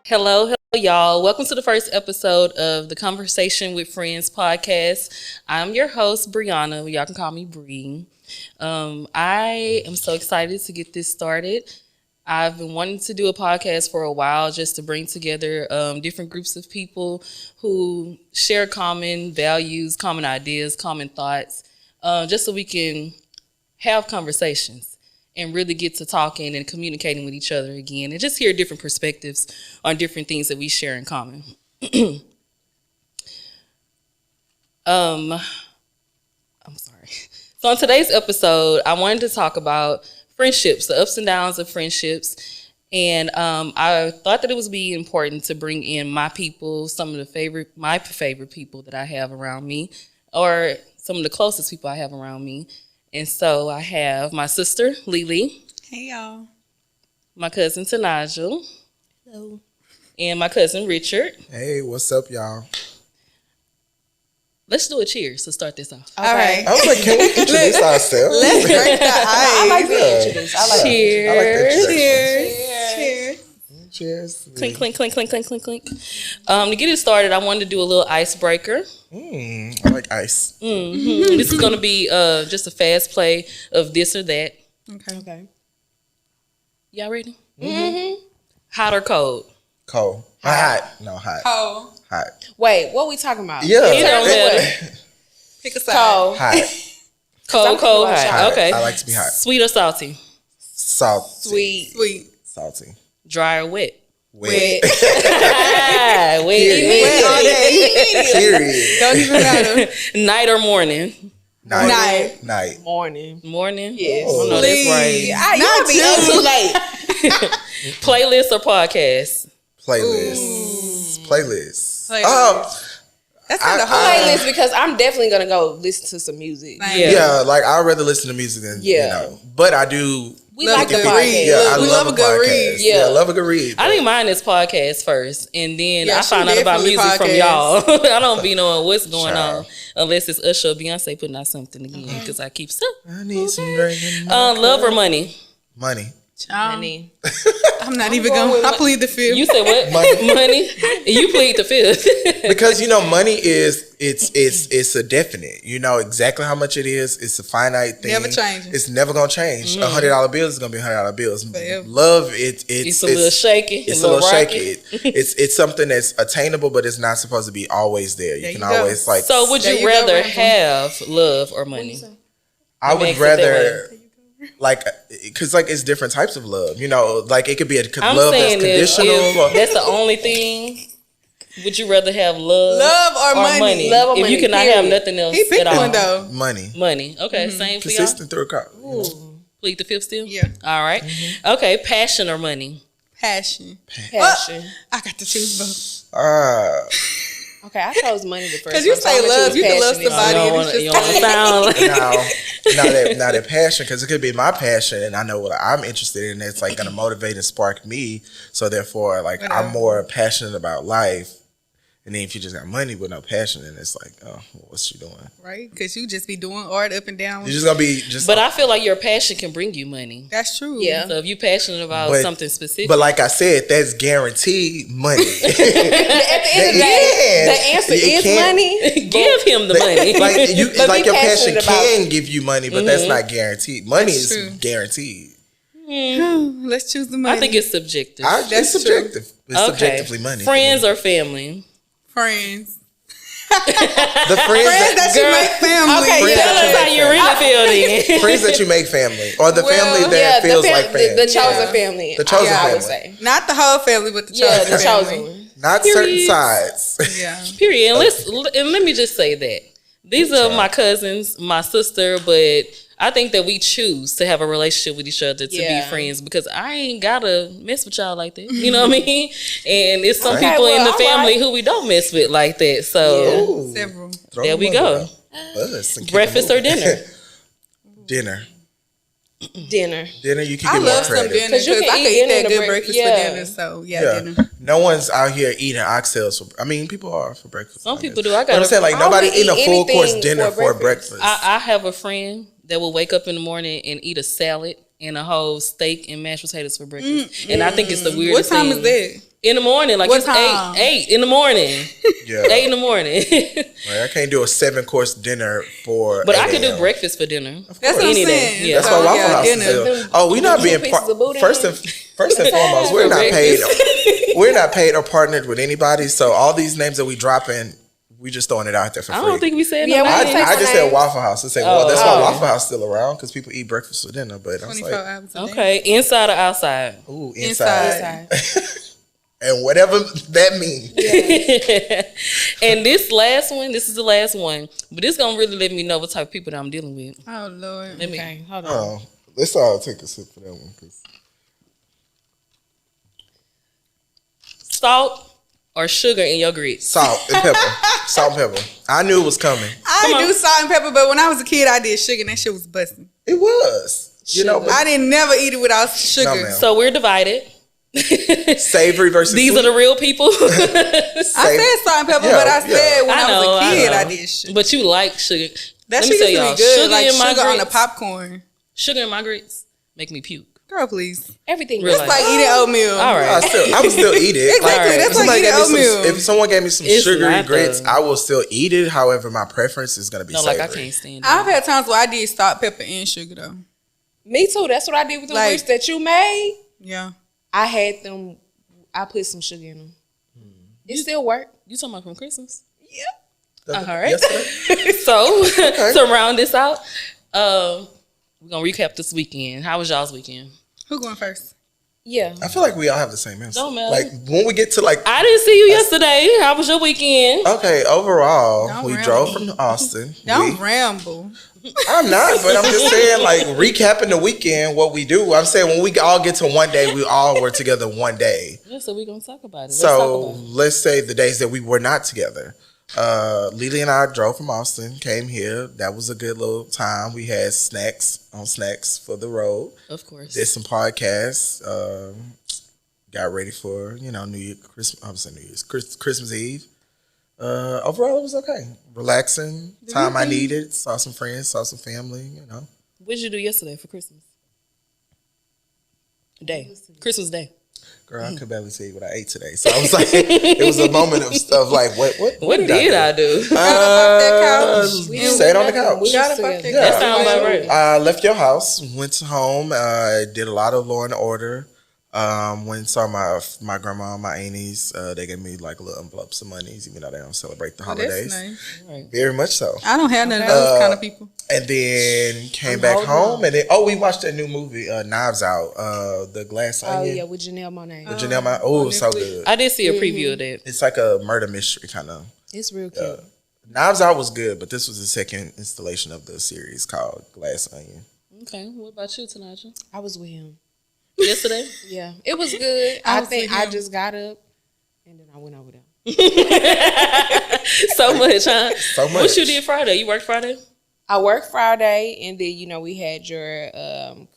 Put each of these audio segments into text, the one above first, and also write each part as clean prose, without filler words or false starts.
Hello, y'all. Welcome to the first episode of the Conversation with Friends podcast. I'm your host, Brianna. Y'all can call me Bri. I am so excited to get this started. I've been wanting to do a podcast for a while just to bring together different groups of people who share common values, common ideas, common thoughts, just so we can have conversations and really get to talking and communicating with each other again and just hear different perspectives on different things that we share in common. I'm sorry. So on today's episode, I wanted to talk about friendships, the ups and downs of friendships. And I thought that it would be important to bring in my people, some of my favorite people that I have around me, or some of the closest people I have around me. And so I have my sister, Lily. Hey, y'all. My cousin, Tanigel. Hello. And my cousin, Richard. Hey, what's up, y'all? Let's do a cheers to start this off. All right. I was like, can we introduce ourselves? Let's break the ice. I like being introduced. I like Cheers. I like that. Cheers. Cheers. Clink, clink, clink, clink, clink, clink, clink. To get it started, I wanted to do a little icebreaker. I like ice. This is going to be just a fast play of this or that. Okay. Y'all ready? Hot or cold? Cold. Hot. No, hot. Cold. Hot. Wait, what we talking about? Yeah. It don't matter. Pick a side. Cold. Hot. Cold, cold, hot. Hot. Okay. I like to be hot. Sweet or salty? Salty. Sweet. Salty. Dry or wet? Wet. Wet. Wet all day. Period. Don't even matter. Night or morning? Night. Morning. Morning? Yes. I know that's right. You be up too late. Playlist or podcast? Playlist. Playlist. That's not the whole playlist because I'm definitely gonna go listen to some music. Yeah, like I'd rather listen to music than but I do. We Love like the a good podcast. read. Yeah, We I love love a good podcast. read. Yeah, I Yeah. love a good read. I think mine is podcast first, and then Yeah, I she find out about definitely music from podcast. y'all. I don't be knowing what's going Child. on unless it's Usher or Beyonce putting out something again because I keep stuff. I need some drinking. Love or money? Money. Honey. I'm not even going to. I plead the fifth. You said what? Money. You plead the fifth. Because money is it's a definite. You know exactly how much it is. It's a finite thing. Never changes. It's never gonna change. $100 bill is gonna be $100 bills. Forever. Love It's a little shaky. It's a little rocky. shaky. It's something that's attainable, but it's not supposed to be always there. There You can you go. always like. So would There you you go, rather Randall. have love or money? I Let me would ask it that rather. Like, because like it's different types of love. Like it could be a I'm love that's saying conditional. if that's the only thing. Would you rather have Love or money? Love or if money, you cannot period. have nothing else He picked at all. one, though. Money. Money. Okay, same for y'all. Consistent through a car. Plead the fifth still? Yeah. All right. Okay, passion or money? Passion. Passion. I got to choose both. Okay, I chose money the first. Because you one, so say I'm gonna love, choose you can love passion. somebody. You don't and it's want to sound like now that passion, because it could be my passion, and I know what I'm interested in. It's like going to motivate and spark me. So therefore, like I'm more passionate about life. And then if you just got money with no passion, then it's like, oh, what's she doing? Right? Because you just be doing art up and down. You're just gonna be just. But I feel like your passion can bring you money. That's true. Yeah. So if you're passionate about But- something specific. But like I said, that's guaranteed money. At the end of the day, the answer It is can't- money. give him the money. Like you, But like be your passion passionate about can give you money, but that's not guaranteed. Money That's is true. guaranteed. Let's choose the money. I think it's subjective. It's That's subjective. It's Okay. subjectively money. Friends or family? friends. The friends Friends that you make family. Okay, Friends Tell that us how you really feel then. friends that you make family, or the Well, family that the feels fam- like family. the chosen Yeah. family. The chosen I would family. say. Not the whole family, but the chosen Yeah, the family. chosen one. Not certain Period. sides. Yeah. Period. And let me just say that these are my cousins, my sister, but I think that we choose to have a relationship with each other to Yeah. be friends because I ain't gotta mess with y'all like that. You know what I mean? And it's some Okay, people in well, the all family right. who we don't mess with like that. So Ooh. Several. Throw there we them go. under the bus and keep Breakfast it or moving. dinner? Dinner. Dinner. Dinner, you can I get more love some creative. dinner 'Cause you because can I eat can eat dinner that to good break- breakfast yeah. for dinner. So yeah, Yeah. dinner. No one's out here eating oxtails for. I mean, people are for breakfast. Some I people guess. do. I But I'm got. saying like I nobody would eating a eat full course anything dinner for for breakfast. breakfast. I have a friend that will wake up in the morning and eat a salad and a whole steak and mashed potatoes for breakfast. And I think it's the What weirdest time thing. is that? In the morning, like What it's time? 8 in the morning. Yeah. 8 in the morning. Like, I can't do a 7-course dinner for. But I 8 could do a.m. breakfast for dinner. That's what I'm Any day. saying. Yeah. That's why Waffle House dinner. is. Oh, we not being pieces of boudin. first and foremost. We're not paid. We're not paid or partnered with anybody. So all these names that we drop in, we just throwing it out there for free. I don't think we said Yeah, no. we I, didn't names. I just said Waffle House. I said, well, that's why Waffle House still around because people eat breakfast for dinner. But I was 24 like, hours a day. Okay, inside or outside? ooh, inside. Inside. And whatever that means. And this last one, this is the last one, but this gonna really let me know what type of people that I'm dealing with. Oh Lord. Let me. Okay, hold on. Oh, let's all take a sip for that one. 'Cause Salt or sugar in your grits? salt and pepper. Salt and pepper. I knew it was coming. I do salt and pepper, but when I was a kid, I did sugar, and that shit was busting. It was. You know, Sugar. but I didn't never eat it without sugar. No, ma'am. So we're divided. savory versus These sweet. are the real people. I said salt and pepper, Yeah, but I said when I was a kid, know. I did sugar. But you like sugar. That Let shit me used tell to y'all, be good, sugar like in my sugar on the grits. popcorn. Sugar in my grits make me puke. Girl, please. Everything. Real It's like eating oatmeal. All right. I would still eat it. Exactly. Alright. That's like eating oatmeal. If someone gave me some It's sugary not grits, the- I will still eat it. However, my preference is gonna be No, savory. like I can't stand it. I've had times where I did salt, pepper, and sugar though. Me too. That's what I did with the Like- grits that you made. Yeah. I had them. I put some sugar in them. It still worked. You talking about from Christmas? Yeah. All right. Yesterday? So to round this out, we're gonna recap this weekend. How was y'all's weekend? Who going first? Yeah. I feel like we all have the same answer. Don't matter. Like when we get to like, I didn't see you yesterday. How was your weekend? okay, overall, Don't we ramble. drove from Austin. Don't ramble. I'm not, but I'm just saying, like, recapping the weekend, what we do. I'm saying when we all get to one day, we all were together one day. Yeah, so we're gonna talk about it. Let's So talk about it. let's say the days that we were not together. Lily and I drove from Austin, came here. That was a good little time. We had snacks for the road. Of course. Did some podcasts. Got ready for New Year, Christmas. I was saying New Year's, Christmas Eve. Overall, it was okay. Relaxing. Time I needed. Saw some friends. Saw some family. What did you do yesterday for Christmas? Christmas Day. Girl, I could barely tell you what I ate today. So I was like, it was a moment of like, what did I do? Stayed on the couch. We Got was up off together. that That sounds about right. I left your house, went home, did a lot of Law and Order. Went and saw my grandma, my aunties. They gave me like little envelopes of monies, even though they don't celebrate the holidays. That's nice. Right. Very much so. I don't have none of those kind of people. And then came back home, and then we watched that new movie, Knives Out, the Glass Oh Onion. yeah, with Janelle Monáe. With Janelle Monáe. Oh, so good. I did see a preview of that. It's like a murder mystery kind of. It's real cute. Knives Out was good, but this was the second installation of the series called Glass Onion. Okay, what about you, Tanigel? I was with him. Yesterday? Yeah, it was good. I I was think with I him. just got up and then I went over there. So much, huh? So much. What you did Friday? You worked Friday? I worked Friday and then we had your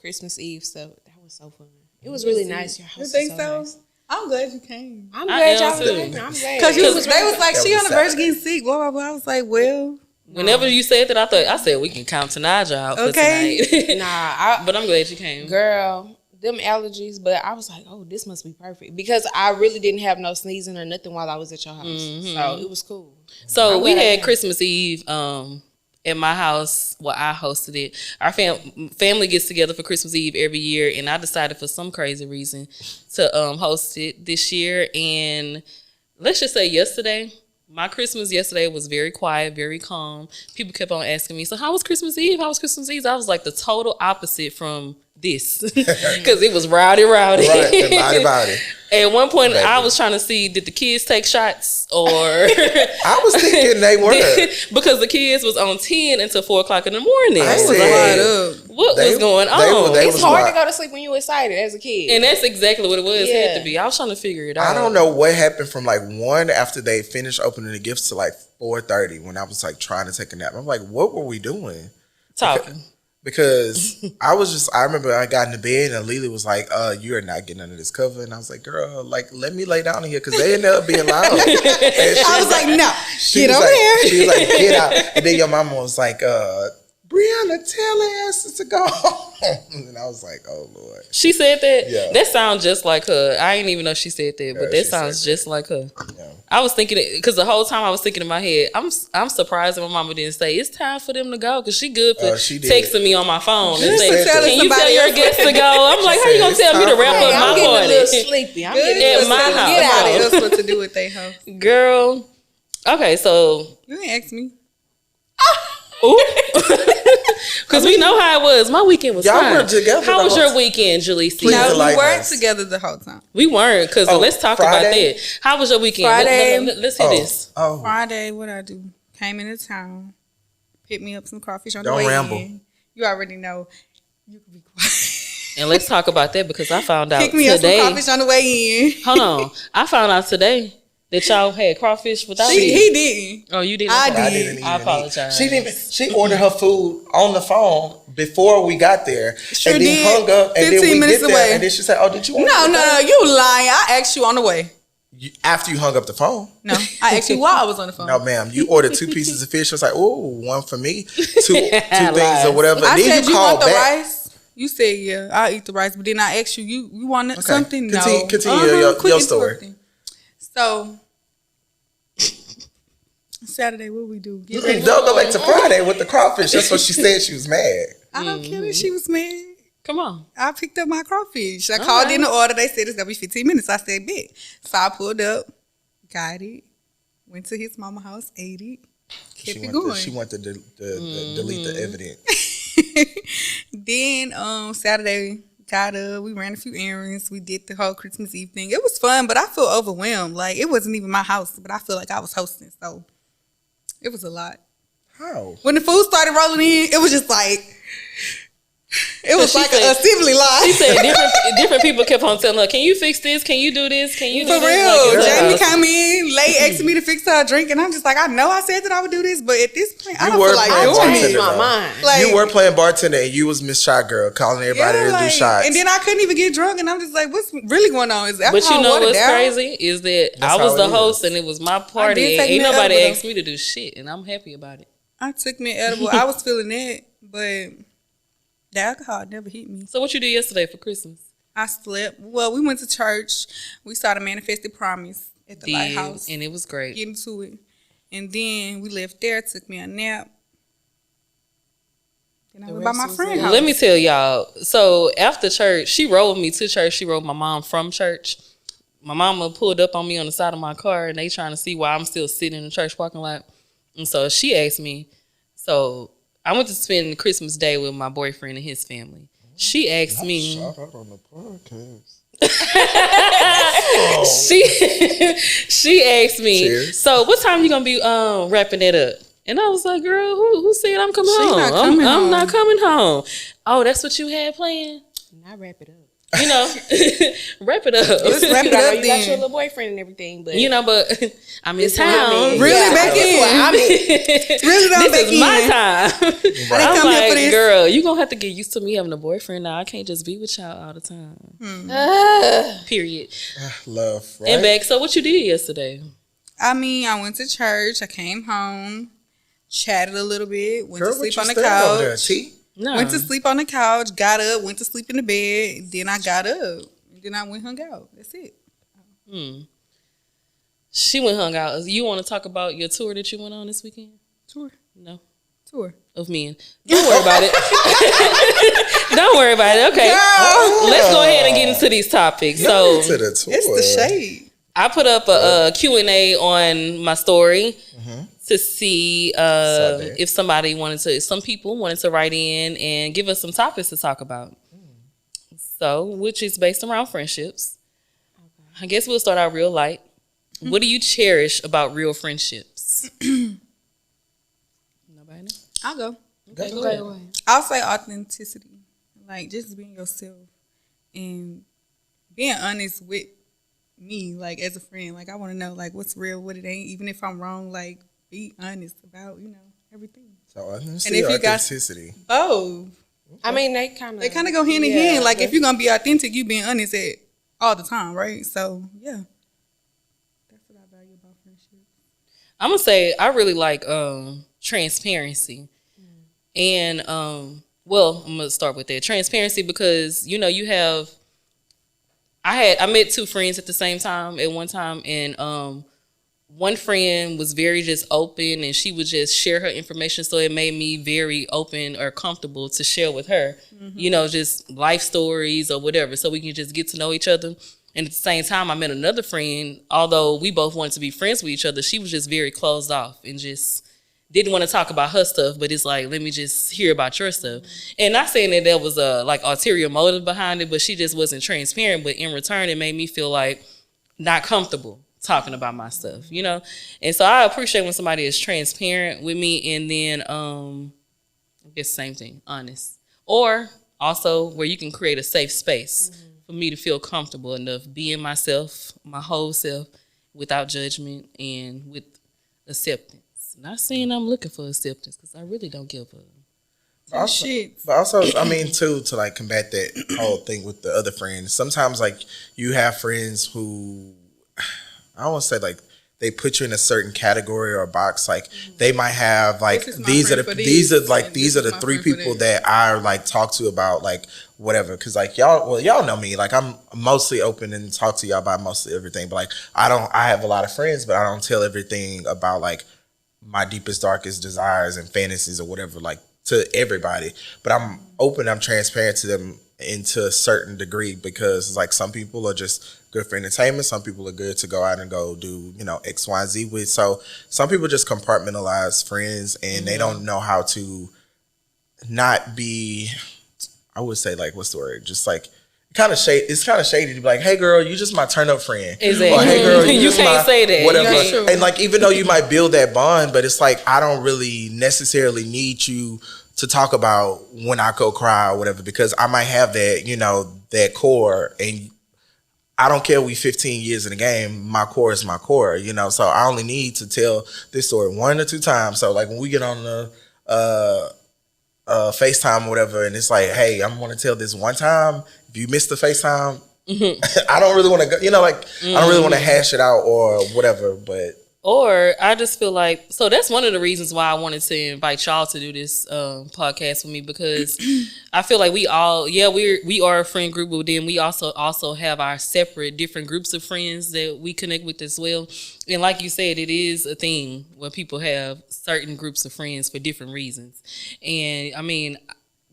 Christmas Eve stuff. That was so fun. It was really nice. Your house You was think so so? nice. I'm glad you came. I'm I glad am y'all too. came. I'm glad. Because It they was was like, That she was on the verge of Saturday. getting sick. Blah, blah, blah. I was like, well, Whenever you said that, I said we can count Tanigel out for Okay. tonight. Nah, But I'm glad you came. girl, them allergies, but I was like, oh, this must be perfect because I really didn't have no sneezing or nothing while I was at your house, so it was cool. So I'm we glad I had came. Christmas Eve at my house. Well, I hosted it. Our family gets together for Christmas Eve every year, and I decided for some crazy reason to host it this year. And let's just say yesterday, my Christmas yesterday was very quiet, very calm. People kept on asking me, so how was Christmas Eve? How was Christmas Eve? I was like the total opposite from this because it was rowdy. Right, body. At one point, I Exactly. was trying to see, did the kids take shots or... I was thinking they were. because the kids was on 10 until 4 o'clock in the morning. I it was said- a lot up. What They- was going they on? were- they It's was hard wild. to go to sleep when you're excited as a kid. And that's exactly what it was. It had Yeah. to be. I was trying to figure it out. I don't know what happened from like 1 after they finished opening the gifts to like 4:30 when I was like trying to take a nap. I'm like, what were we doing? Talking. Because I remember I got in the bed and Lily was like, you're not getting under this cover. And I was like, girl, like, let me lay down in here because they ended up being loud. And she I was like, no, she get was over like, there. She was like, get out. And then your mama was like, Brianna, tell us to go home. And I was like, oh, Lord. She said that? Yeah. That sounds just like her. I didn't even know she said that, but that sounds just like her. Yeah. I was thinking it, because the whole time I was thinking in my head, I'm surprised that my mama didn't say, it's time for them to go, because she good for texting me on my phone and saying, can you tell your guests to go? I'm like, how you going to tell me to wrap up my party? I'm getting a little sleepy. I'm getting at my house. Get out of else what to do with their house. Girl. Okay, so. You ain't ask me. Because we know how it was. My weekend was Y'all fine. were together. How was your weekend, Jalisi? No, we enlighten weren't us. together the whole time. We weren't, because let's talk about Friday? that. How was your weekend? Friday. Let's hear this. Oh. Friday, what I do? Came into town, picked me up some crawfish on Don't the way ramble. in. You already know. You can be quiet. And let's talk about that, because I found out Picked me up some today. crawfish on the way in. Hold on. I found out today that y'all had crawfish without me. He didn't. Oh, you didn't? I I did. didn't I even apologize. eat. She ordered her food on the phone before we got there. Sure and then did. hung up. And then 15 we minutes get there. away. And then she said, oh, did you want No, you lying. I asked you on the way. After you hung up the phone. No, I asked you while I was on the phone. No, ma'am. You ordered 2 pieces of fish. I was like, oh, one for me. Two things or whatever. I then said you called want the back. rice. You said yeah, I'll eat the rice. But then I asked you, you wanted something? Continue No. your story. Interrupting. So Saturday, what we do? Get Don't ready. go back to Friday with the crawfish. That's what she said. She was mad. I don't care that she was mad. Come on. I picked up my crawfish. I called in the order. They said it's gonna be 15 minutes. I said, bet. So I pulled up, got it, went to his mama house, ate it, kept it going. She wanted to delete the evidence. Then Saturday, got up. We ran a few errands. We did the whole Christmas Eve thing. It was fun, but I feel overwhelmed. Like it wasn't even my house, but I feel like I was hosting. So it was a lot. How? When the food started rolling in, it was just like. It was She like said- an assembly line. She said different people kept on telling her, can you fix this? Can you do this? Can you do For this? real. Like, Jamie came in late asking me to fix her a drink, and I'm just like, I know I said that I would do this, but at this point, I You don't were feel like playing doing bartender, it. though. my mind. Like, You were playing bartender and you was Miss Shot Girl calling everybody to do shots. and then I couldn't even get drunk, and I'm just like, what's really going on? Is But you alcohol know watered what's down? crazy is that That's I was how the it host is. and it was my party did and take ain't me an nobody edible, asked me to do shit, and I'm happy about it. I took me an edible. I was feeling that, but the alcohol never hit me. So what you did yesterday for Christmas? I slept. Well, we went to church. We saw the Manifested Promise at the lighthouse. And it was great. Get into it. And then we left there, took me a nap. Then I went by my friend's house. Let me tell y'all. So after church, she rode me to church. She rode my mom from church. My mama pulled up on me on the side of my car, and they trying to see why I'm still sitting in the church parking lot. And so she asked me. So I went to spend Christmas Day with my boyfriend and his family. She asked me. Shout out on the podcast. she asked me. Cheers. So what time you gonna be wrapping it up? And I was like, girl, who said I'm coming home? not coming I'm home. not coming home. Oh, that's what you had planned? Now wrap it up. You know, wrap it up. Let's wrap You it got up your then. little boyfriend and everything, but You know, but I'm in This is what I town. mean. Really Yeah, back this is what I in. mean. Really don't This back is in. my time. didn't I'm come here for like, this. girl, you gonna have to get used to me having a boyfriend now. I can't just be with y'all all the time. Period. Love, right? And back. So what you did yesterday? I mean, I went to church. I came home, chatted a little bit, went Girl, to what sleep you on the standing over there? couch. Tea? No. Went to sleep on the couch, got up, went to sleep in the bed. Then I got up. Then I went hung out. That's it. She went hung out. You want to talk about your tour that you went on this weekend? Tour. No. Tour. Of men. Don't worry about it. Don't worry about it. Okay. Girl. Let's go ahead and get into these topics. So To the tour. It's the shade. I put up a Q&A on my story to see that. if some people wanted to write in and give us some topics to talk about. So, which is based around friendships. I guess we'll start out real light. What do you cherish about real friendships? Nobody know? I'll go. Okay, go ahead. I'll say authenticity. Like just being yourself and being honest with me, like as a friend. Like I want to know like what's real, what it ain't. Even if I'm wrong, like be honest about, everything. So honesty And if or you got- authenticity? Oh. I mean, they kind of Go hand in hand. Like if you're gonna be authentic, you being honest all the time, right? So yeah. That's what I value about friendship. I'm gonna say I really like transparency, And well, I'm gonna start with that transparency because I met two friends at the same time at one time, and one friend was very just open, and she would just share her information, so it made me very open or comfortable to share with her, just life stories or whatever, so we can just get to know each other. And at the same time, I met another friend. Although we both wanted to be friends with each other, she was just very closed off and just didn't want to talk about her stuff, but it's like, let me just hear about your stuff. And not saying that there was a like ulterior motive behind it, but she just wasn't transparent. But in return, it made me feel like not comfortable talking about my stuff, And so I appreciate when somebody is transparent with me, and then I guess same thing, honest. Or also where you can create a safe space for me to feel comfortable enough being myself, my whole self, without judgment and with acceptance. Not saying I'm looking for acceptance because I really don't give a But also, I mean, too, to like combat that whole thing with the other friends. Sometimes, like, you have friends who, I don't want to say like they put you in a certain category or box. Like, they might have like these are the three people that I like talk to about like whatever. Because like y'all know me. Like, I'm mostly open and talk to y'all about mostly everything. But like I have a lot of friends, but I don't tell everything about like my deepest, darkest desires and fantasies or whatever, like to everybody. But I'm open, I'm transparent to them into a certain degree because it's like some people are just good for entertainment. Some people are good to go out and go do, X, Y, Z with. So some people just compartmentalize friends and they don't know how to not be, I would say like, what's the word? Just like, it's kind of shady to be like, hey girl, you just my turn up friend. Exactly. Or hey girl, you can't say that. Whatever. And like, even though you might build that bond, but it's like, I don't really necessarily need you to talk about when I go cry or whatever, because I might have that, that core, and I don't care we 15 years in the game, my core is my core, so I only need to tell this story one or two times. So like when we get on the FaceTime or whatever, and it's like, hey, I'm going to tell this one time. If you miss the FaceTime, I don't really want to go, I don't really want to hash it out or whatever, but. Or I just feel like, so that's one of the reasons why I wanted to invite y'all to do this podcast with me, because I feel like we are a friend group, but then we also have our separate different groups of friends that we connect with as well. And like you said, it is a thing where people have certain groups of friends for different reasons. And I mean,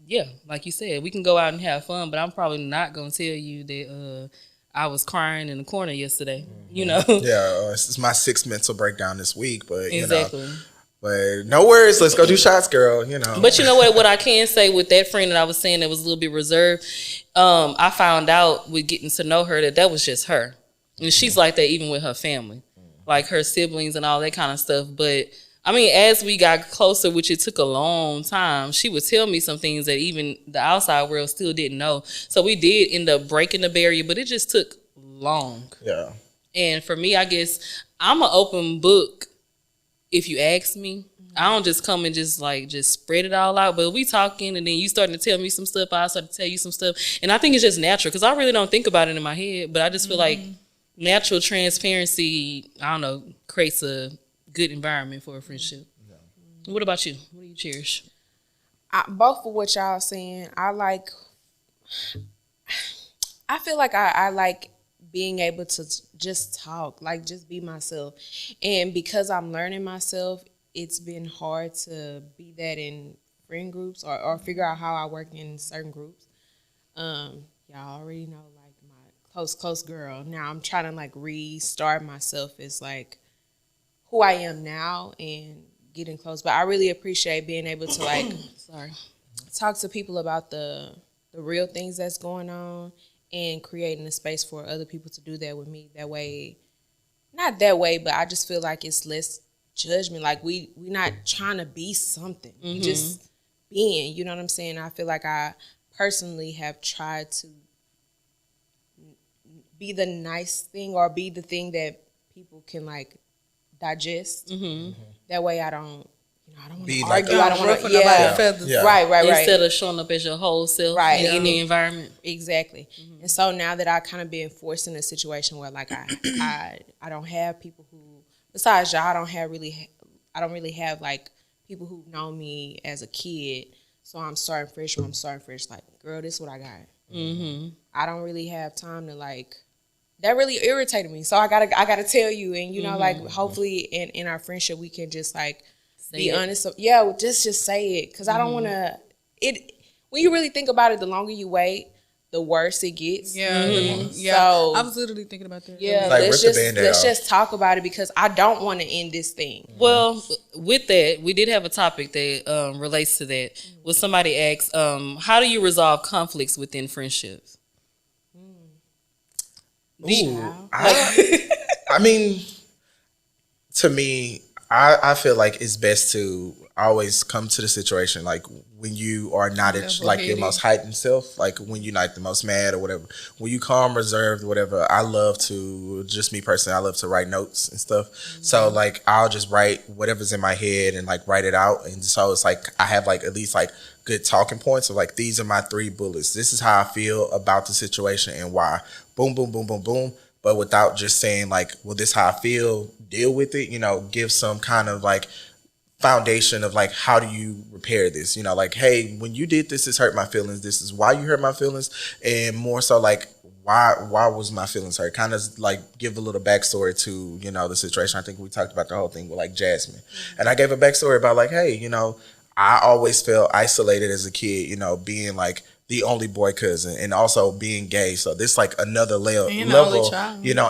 yeah, like you said, we can go out and have fun, but I'm probably not going to tell you that I was crying in the corner yesterday, Yeah, it's my 6th mental breakdown this week, but, exactly. But no worries, let's go do shots, girl, But you know what I can say with that friend that I was saying that was a little bit reserved, I found out with getting to know her that was just her. And she's like that even with her family, like her siblings and all that kind of stuff. But I mean, as we got closer, which it took a long time, she would tell me some things that even the outside world still didn't know. So we did end up breaking the barrier, but it just took long. Yeah. And for me, I guess I'm an open book if you ask me. I don't just come and just spread it all out. But we talking and then you starting to tell me some stuff, I start to tell you some stuff. And I think it's just natural because I really don't think about it in my head. But I just feel like natural transparency, I don't know, creates a good environment for a friendship. Yeah. What about you? What do you cherish? Both of what y'all saying, I feel like I like being able to just talk, like just be myself. And because I'm learning myself, it's been hard to be that in friend groups or figure out how I work in certain groups. Y'all already know like my close girl. Now I'm trying to like restart myself as like who I am now and getting close. But I really appreciate being able to like talk to people about the real things that's going on and creating a space for other people to do that with me. That way, not that way, but I just feel like it's less judgment. Like we're not trying to be something. We just being, you know what I'm saying? I feel like I personally have tried to be the nice thing or be the thing that people can like digest. That way I don't want to argue. I don't want to nobody's feathers. Yeah. Right. Instead of showing up as your whole self in the environment. Exactly. And so now that I kind of been forced in a situation where like I don't have people who, besides y'all, I don't really have like people who've known me as a kid. So I'm starting fresh. Like, girl, this is what I got. Mm-hmm. I don't really have time to like. That really irritated me. So I gotta tell you, and you know, like hopefully in our friendship we can just like be honest. Yeah, just say it, because I don't want to. When you really think about it, the longer you wait, the worse it gets. Yeah, yeah. So I was literally thinking about that. Yeah, like, let's just talk about it, because I don't want to end this thing. Well, with that, we did have a topic that relates to that. Well, somebody asked, how do you resolve conflicts within friendships? I mean, to me, I feel like it's best to always come to the situation like when you are not at like your most heightened self, like when you're like the most mad or whatever. When you calm, reserved, whatever. I love to, just me personally, I love to write notes and stuff. So like I'll just write whatever's in my head and like write it out. And so it's like I have like at least like good talking points of like, these are my 3 bullets. This is how I feel about the situation and why. Boom, boom, boom, boom, boom. But without just saying like, well, this is how I feel, deal with it, you know, give some kind of like foundation of like, how do you repair this? You know, like, hey, when you did this hurt my feelings. This is why you hurt my feelings. And more so like, why was my feelings hurt? Kind of like give a little backstory to, you know, the situation. I think we talked about the whole thing with like Jasmine. And I gave a backstory about like, hey, you know, I always felt isolated as a kid, you know, being like the only boy cousin and also being gay. So this like another level, you know,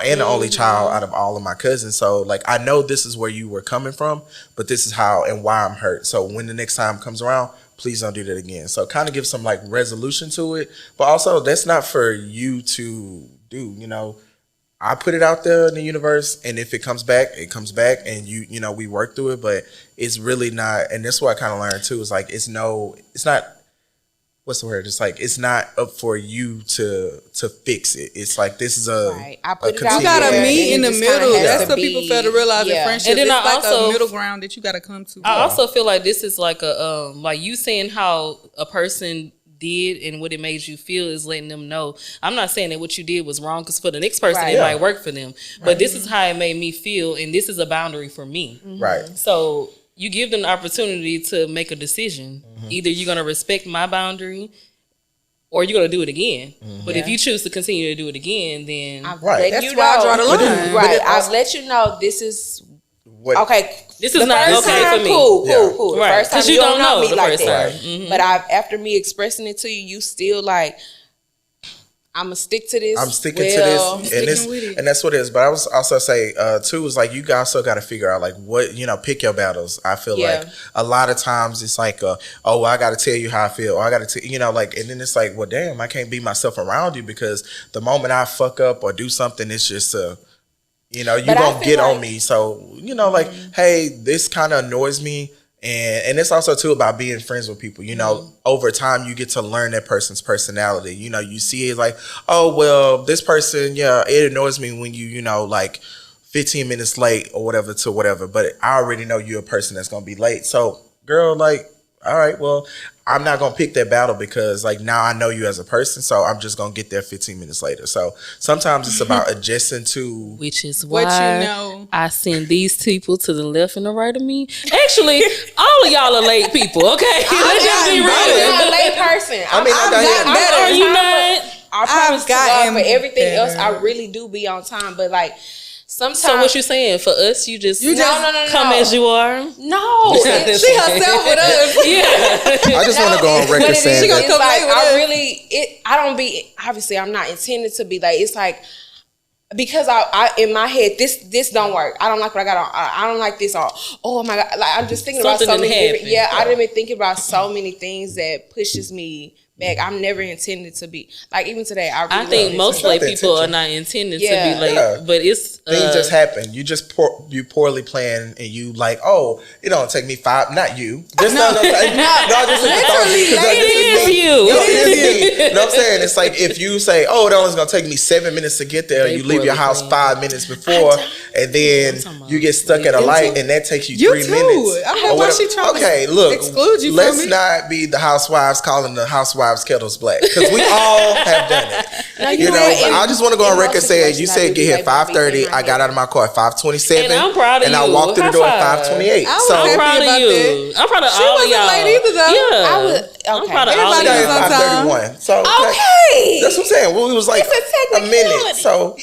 and the only child out of all of my cousins. So like, I know this is where you were coming from, but this is how and why I'm hurt. So when the next time comes around, please don't do that again. So kind of give some like resolution to it, but also that's not for you to do, you know. I put it out there in the universe, and if it comes back, it comes back, and you know, we work through it, but it's really not, and that's what I kind of learned too, is like, it's not, what's the word? It's like, it's not up for you to fix it. It's like, this is I put it out. You gotta there, meet in the middle. That's what people fail to realize in friendship. And then it's like a middle ground that you gotta come to. I also feel like this is like a, like you saying how a person did and what it made you feel is letting them know. I'm not saying that what you did was wrong, because for the next person it might work for them, but this is how it made me feel, and this is a boundary for me. Right. So you give them the opportunity to make a decision. Either you're going to respect my boundary or you're going to do it again. But if you choose to continue to do it again, then that's why I draw the line. Right. I've let you know this is okay. This is not okay for me. Cool. Right. First time you don't know me the like first that. time. But after me expressing it to you, you still like, I'm gonna stick to this. I'm sticking to this, and that's what it is. But I was also say too is like, you also got to figure out like what, you know, pick your battles. I feel like a lot of times it's like, oh, I got to tell you how I feel, or I got to, you know, like, and then it's like, well, damn, I can't be myself around you, because the moment I fuck up or do something, it's just you know, you gonna get on me. So you know, like, hey, this kind of annoys me. And it's also too about being friends with people. You know, over time you get to learn that person's personality. You know, you see it like, oh well, this person, it annoys me when you know, like 15 minutes late or whatever to whatever. But I already know you're a person that's gonna be late. So, girl, like, all right, well, I'm not gonna pick that battle, because like now I know you as a person, so I'm just gonna get there 15 minutes later. So sometimes it's about adjusting to, which is why I send these people to the left and the right of me. Actually, all of y'all are late people. Okay, let's just be real. I'm a late person. I mean, I got better. Are you not? I promise to God, for everything else, I really do be on time. But like, sometimes. So what you saying? For us, you just come as you are? No. She herself with us. I just want to go on record saying she gonna come like, with us. I don't be, obviously I'm not intended to be late. It's like, because I in my head, this don't work. I don't like what I got on. I don't like this on. Oh my God. Like, I'm just thinking Something about so many different. I didn't been thinking about so many things that pushes me back. I'm never intended to be like, even today. I think most late people are not intended to be late, but it's things just happen. You just you poorly plan, and you like, oh, it don't take me 5. Not you. Just no, just literally, it is you. No, it is me. You know what I'm saying? It's like if you say, oh, it only gonna take me 7 minutes to get there, and you leave your house 5 minutes before, and then you get stuck at a light, and that takes you 3 minutes. I don't know why she trying to look, exclude you. Let's not be the housewives calling the housewives Housewives kettle's black because we all have done it. No, You know, but I just want to go on record saying you said get here at 5:30. I got out of my car at 5:27, And I'm proud of and you. I walked through the door at 5:28. I was So happy I'm proud of about you. that. I'm proud of She all of wasn't y'all. late either, though. Yeah, I was I'm okay. proud of all of Everybody I was got on at time. 5:31. So Okay. that's what I'm saying. Well, it was like It's a a minute. technicality. So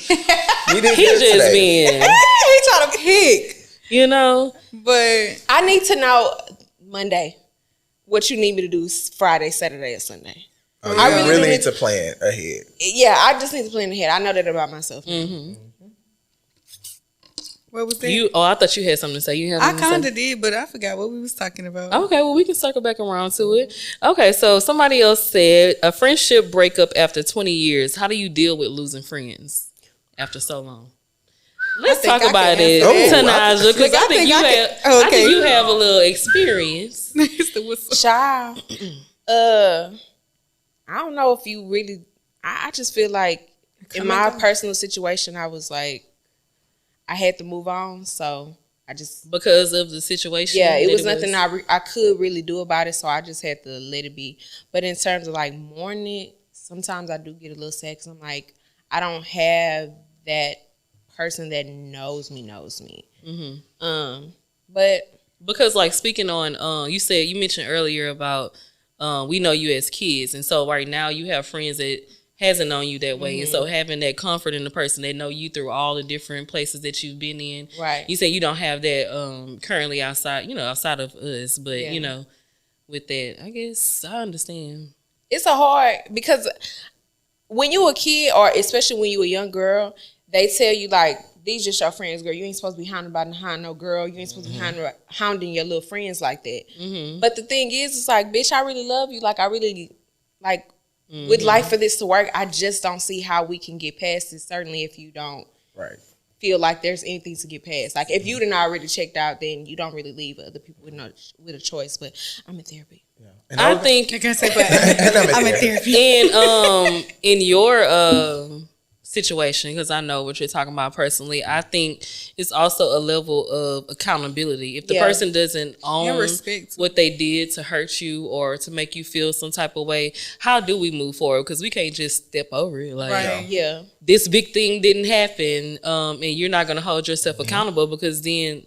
we didn't he get it just today. been, He trying to pick, you know. but I need to know Monday what you need me to do Friday, Saturday, or Sunday. Oh, I you really really do need to plan ahead. Yeah, I just need to plan ahead. I know that about myself. what was that? I thought you had something to say. You have I something to say? kind of did, but I forgot what we was talking about. Okay, well, we can circle back around to it. Okay, so somebody else said a friendship breakup after 20 years. How do you deal with losing friends after so long? Let's think talk I about can it, answer that. Tanaja, because I think you I have. can- oh, I okay. think you have a little experience. It's the whistle. Child, I don't know if you really. I just feel like in my personal situation, I was like, I had to move on, so I just Because of the situation. yeah, it that was nothing I could really do about it, so I just had to let it be. But in terms of like mourning it, sometimes I do get a little sad 'cause I'm like, I don't have that person that knows me. But Because like speaking on, you mentioned earlier about we know you as kids, and so right now you have friends that hasn't known you that way, and so having that comfort in the person that know you through all the different places that you've been in. Right. You say you don't have that currently outside of us, but Yeah. with that, I guess I understand. it's a hard because when you a kid, or especially when you a young girl, they tell you like, these just your friends, girl. You ain't supposed to be hounding behind no girl. You ain't supposed to be hounding your little friends like that. But the thing is, it's like, bitch, I really love you. Like, I really, like, would like for this to work. I just don't see how we can get past it. Certainly if you don't feel like there's anything to get past. Like, if you done already checked out, then you don't really leave other people with a choice. But I'm in therapy. And I think I can't say, but I'm in therapy. in your situation, because I know what you're talking about personally, I think it's also a level of accountability. If the person doesn't own respect what they did to hurt you or to make you feel some type of way, how do we move forward? Because we can't just step over it. Like, Right. Yeah. this big thing didn't happen, and you're not going to hold yourself accountable, because then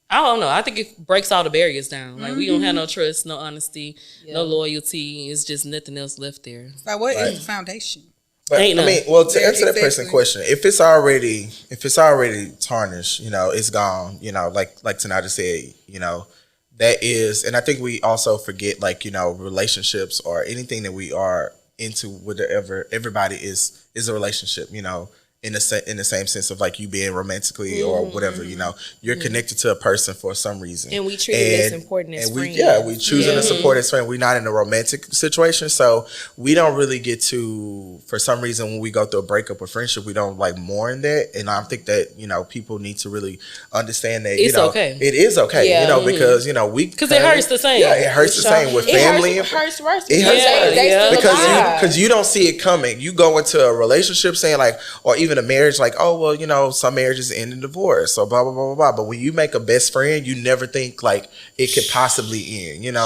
I don't know. I think it breaks all the barriers down. Like, we don't have no trust, no honesty, no loyalty. It's just nothing else left there. So what is the foundation? But Ain't I none. mean, well, to Yeah, answer that person's exactly. question, if it's already tarnished, it's gone. Like Tanigel said, that is, and I think we also forget, like, relationships or anything that we are into, whatever, everybody is a relationship, in the same sense of like you being romantically or whatever, you're connected to a person for some reason, And we treat it as important as friends. we choosing to support as friends. We're not in a romantic situation, so we don't really get to, for some reason, when we go through a breakup or friendship, we don't like mourn that. And I think that people need to really understand that It's okay. it is okay, Yeah. because Because it hurts the same. Yeah, it hurts the same with family. It hurts worse. It hurts because they worse. still because alive. because you don't see it coming. You go into a relationship saying like, or even a marriage like, oh well, some marriages end in divorce, or blah blah blah blah blah. But when you make a best friend, you never think like it could possibly end,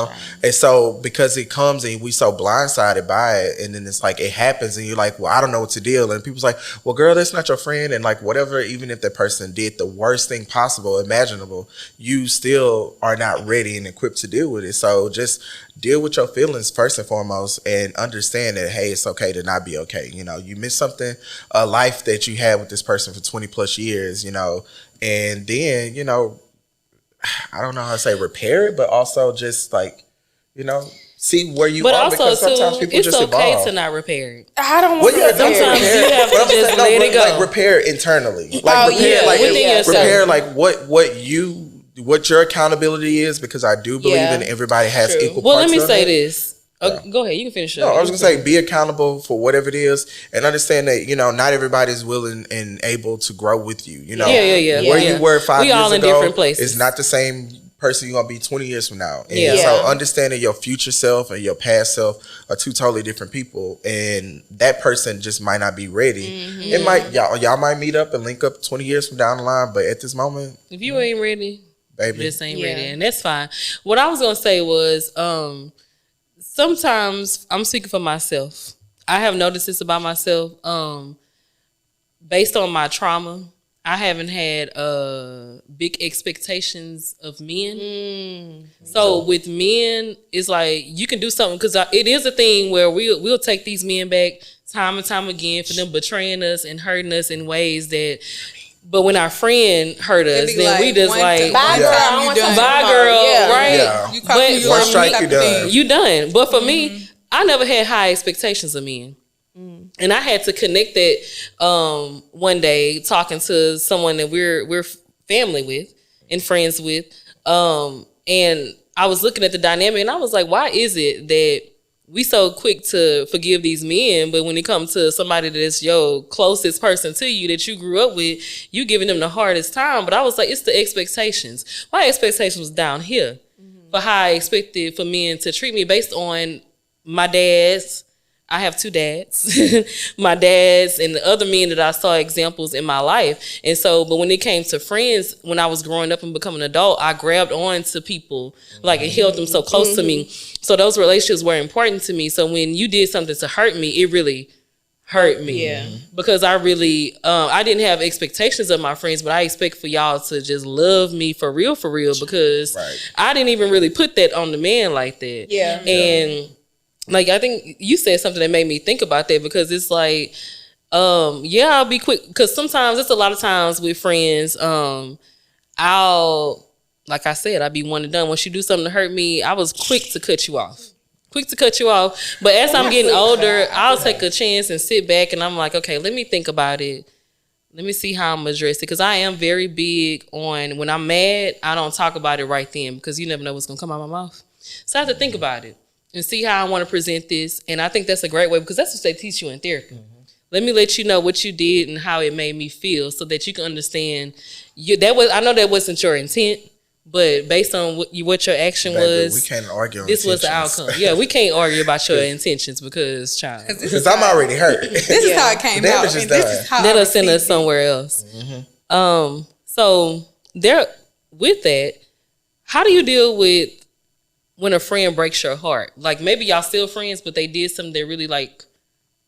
And so because it comes and we so blindsided by it, and then it's like it happens, and you're like, well, I don't know what to deal. And people's like, well, girl, that's not your friend, and like whatever. Even if that person did the worst thing possible, imaginable, you still are not ready and equipped to deal with it. So just deal with your feelings first and foremost, and understand that, hey, it's okay to not be okay. You miss something, a life that you had with this person for 20 plus years, and then, I don't know how to say repair it, but also just like, see where you But are, also, because sometimes too, people it's just okay evolve. to not repair it. I don't Well, want yeah, to don't Sometimes repair you it. have But to I'm saying, just no, let but it go. like repair internally. Like Oh, repair, yeah, like within yourself. repair, like what your accountability is, because I do believe Yeah, in everybody has true. equal Well, parts let me of say it. this. Go ahead. You can finish up. No, I was gonna say be accountable for whatever it is, and understand that not everybody is willing and able to grow with you. Yeah. Where Yeah. you were 5 We years all in ago different places. is not the same person you're gonna be 20 years from now. And Yeah. so understanding your future self and your past self are two totally different people, and that person just might not be ready. It might y'all might meet up and link up 20 years from down the line, but at this moment, If you ain't ready, baby, just ain't Yeah. ready, and that's fine. What I was gonna say was, sometimes I'm speaking for myself. I have noticed this about myself. Based on my trauma, I haven't had big expectations of men. So with men, it's like you can do something because it is a thing where we'll take these men back time and time again for them betraying us and hurting us in ways that. But when our friend hurt us, then like we just like bye girl, bye girl, yeah. right? Yeah. You But One strike, you done. you done. But for me, I never had high expectations of men. And I had to connect that one day talking to someone that we're family with and friends with. And I was looking at the dynamic and I was like, why is it that we so quick to forgive these men, but when it comes to somebody that's your closest person to you that you grew up with, you giving them the hardest time? But I was like, it's the expectations. My expectations was down here for how I expected for men to treat me based on my dad's. I have 2 dads, my dad's and the other men that I saw examples in my life. And so, but when it came to friends, when I was growing up and becoming an adult, I grabbed on to people, like it held them so close to me. So those relationships were important to me. So when you did something to hurt me, it really hurt me. Yeah. Because I really, I didn't have expectations of my friends, but I expect for y'all to just love me for real, because I didn't even really put that on the man like that. Yeah. And like, I think you said something that made me think about that because it's like, I'll be quick. Because sometimes, it's a lot of times with friends, I'll, like I said, I'll be one and done. Once you do something to hurt me, I was quick to cut you off. But as I'm getting older, I'll take a chance and sit back and I'm like, okay, let me think about it. Let me see how I'm addressing it. Because I am very big on when I'm mad, I don't talk about it right then because you never know what's going to come out of my mouth. So I have to think about it and see how I want to present this. And I think that's a great way because that's what they teach you in therapy. Let me let you know what you did and how it made me feel so that you can understand. I know that wasn't your intent, but based on what your action was, we can't argue on this was the intentions. outcome. Yeah, we can't argue about your intentions because, child, Because I'm already hurt. This is how it came The out. damage is And this done. is how that'll I send us received it. somewhere else. So there, with that, how do you deal with when a friend breaks your heart? Like maybe y'all still friends, but they did something that really like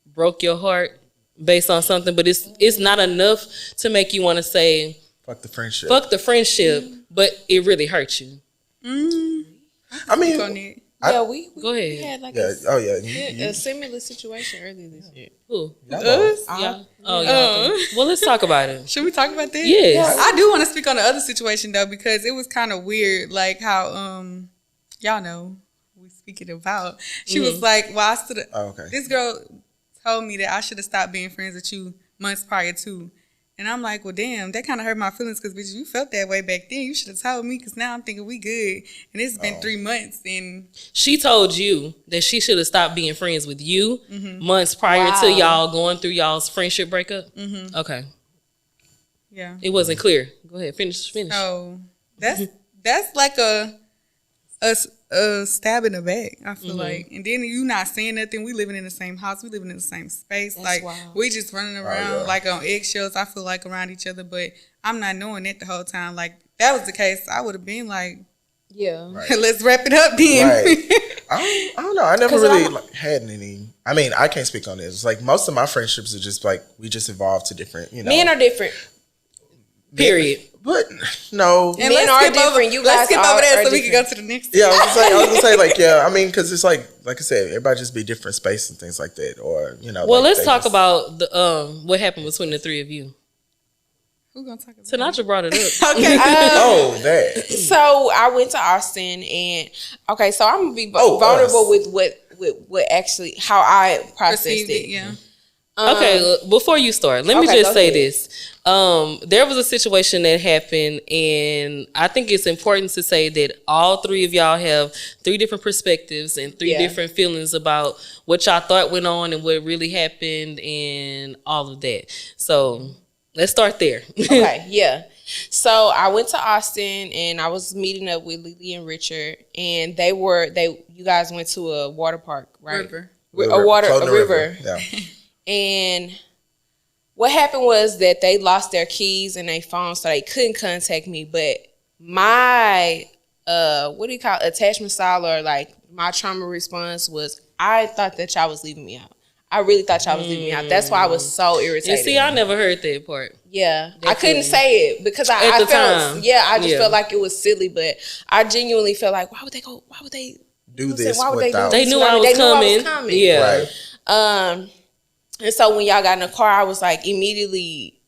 broke your heart based on something, but it's not enough to make you want to say Fuck the friendship. but it really hurt you. I mean, We Go ahead. had like a a similar situation earlier this year. Who? Us? Yeah. Well, let's talk about it. Should we talk about that? Yes. I do want to speak on the other situation though because it was kind of weird, like how y'all know we speaking about. She was like, "Well, I stood." This girl told me that I should have stopped being friends with you months prior to, and I'm like, "Well, damn, that kind of hurt my feelings because bitch, you felt that way back then. You should have told me because now I'm thinking we good, and it's been 3 months and." She told you that she should have stopped being friends with you months prior to y'all going through y'all's friendship breakup. Okay. Yeah. It wasn't clear. Go ahead, finish. So that's like a stab in the back, I feel like. And then you not saying nothing. We living in the same house. We living in the same space. That's like wild. we just running around like on eggshells, I feel like, around each other. But I'm not knowing that the whole time. Like that was the case, I would have been like, Yeah. let's wrap it up then. Right. I don't know. I never really had any. I mean, I can't speak on this. Like most of my friendships are just like we just evolved to different. Men are different. Period. But no. And Men are different. You let's guys skip over are that so we can different. go to the next. Yeah, I was gonna say like I mean, because it's like I said, everybody just be different space and things like that, or Well, like let's they talk just- about the what happened between the three of you. Who gonna talk about Tanigel brought it up. Okay. that. So I went to Austin and so I'm gonna be vulnerable with what actually how I processed Perceived it. Yeah. Okay, before you start, let me Okay, just go say ahead. this. There was a situation that happened, and I think it's important to say that all three of y'all have three different perspectives and three different feelings about what y'all thought went on and what really happened and all of that. So let's start there. Okay, yeah. So I went to Austin and I was meeting up with Lily and Richard, and you guys went to a water park, right? River. A river. Yeah. And what happened was that they lost their keys and their phone, so they couldn't contact me. But my what do you call it? Attachment style, or like my trauma response was, I thought that y'all was leaving me out. I really thought y'all was leaving me out. That's why I was so irritated. And see, I never heard that part. Yeah, I couldn't say it because I felt time. Yeah, I just felt like it was silly, but I genuinely felt like, why would they go? Why would they do this? Why would without? They knew I was coming. Yeah. Right. And so when y'all got in the car, I was like immediately,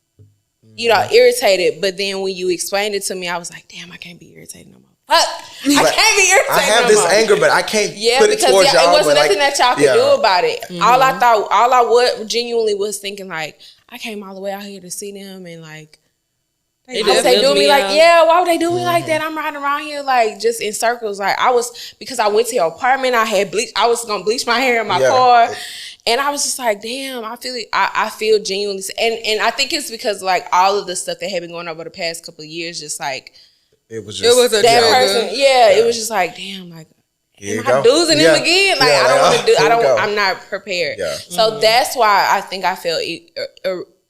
irritated. But then when you explained it to me, I was like, damn, I can't be irritated no more. Fuck, I can't be irritated. I have this anger, but I can't put it towards y'all. It wasn't nothing that y'all could do about it. Mm-hmm. All I genuinely was thinking, like, I came all the way out here to see them, and like, why would they do me like, why would they do me like that? I'm riding around here like just in circles. Like because I went to your apartment, I had bleach. I was gonna bleach my hair in my car, and I was just like, damn, I feel it. I feel genuinely, and I think it's because like all of the stuff that had been going on over the past couple of years, just like. It was a that person. It was just like, damn, like, am I losing him again? Like, I don't want to do. I'm not prepared. Yeah. So that's why I think I felt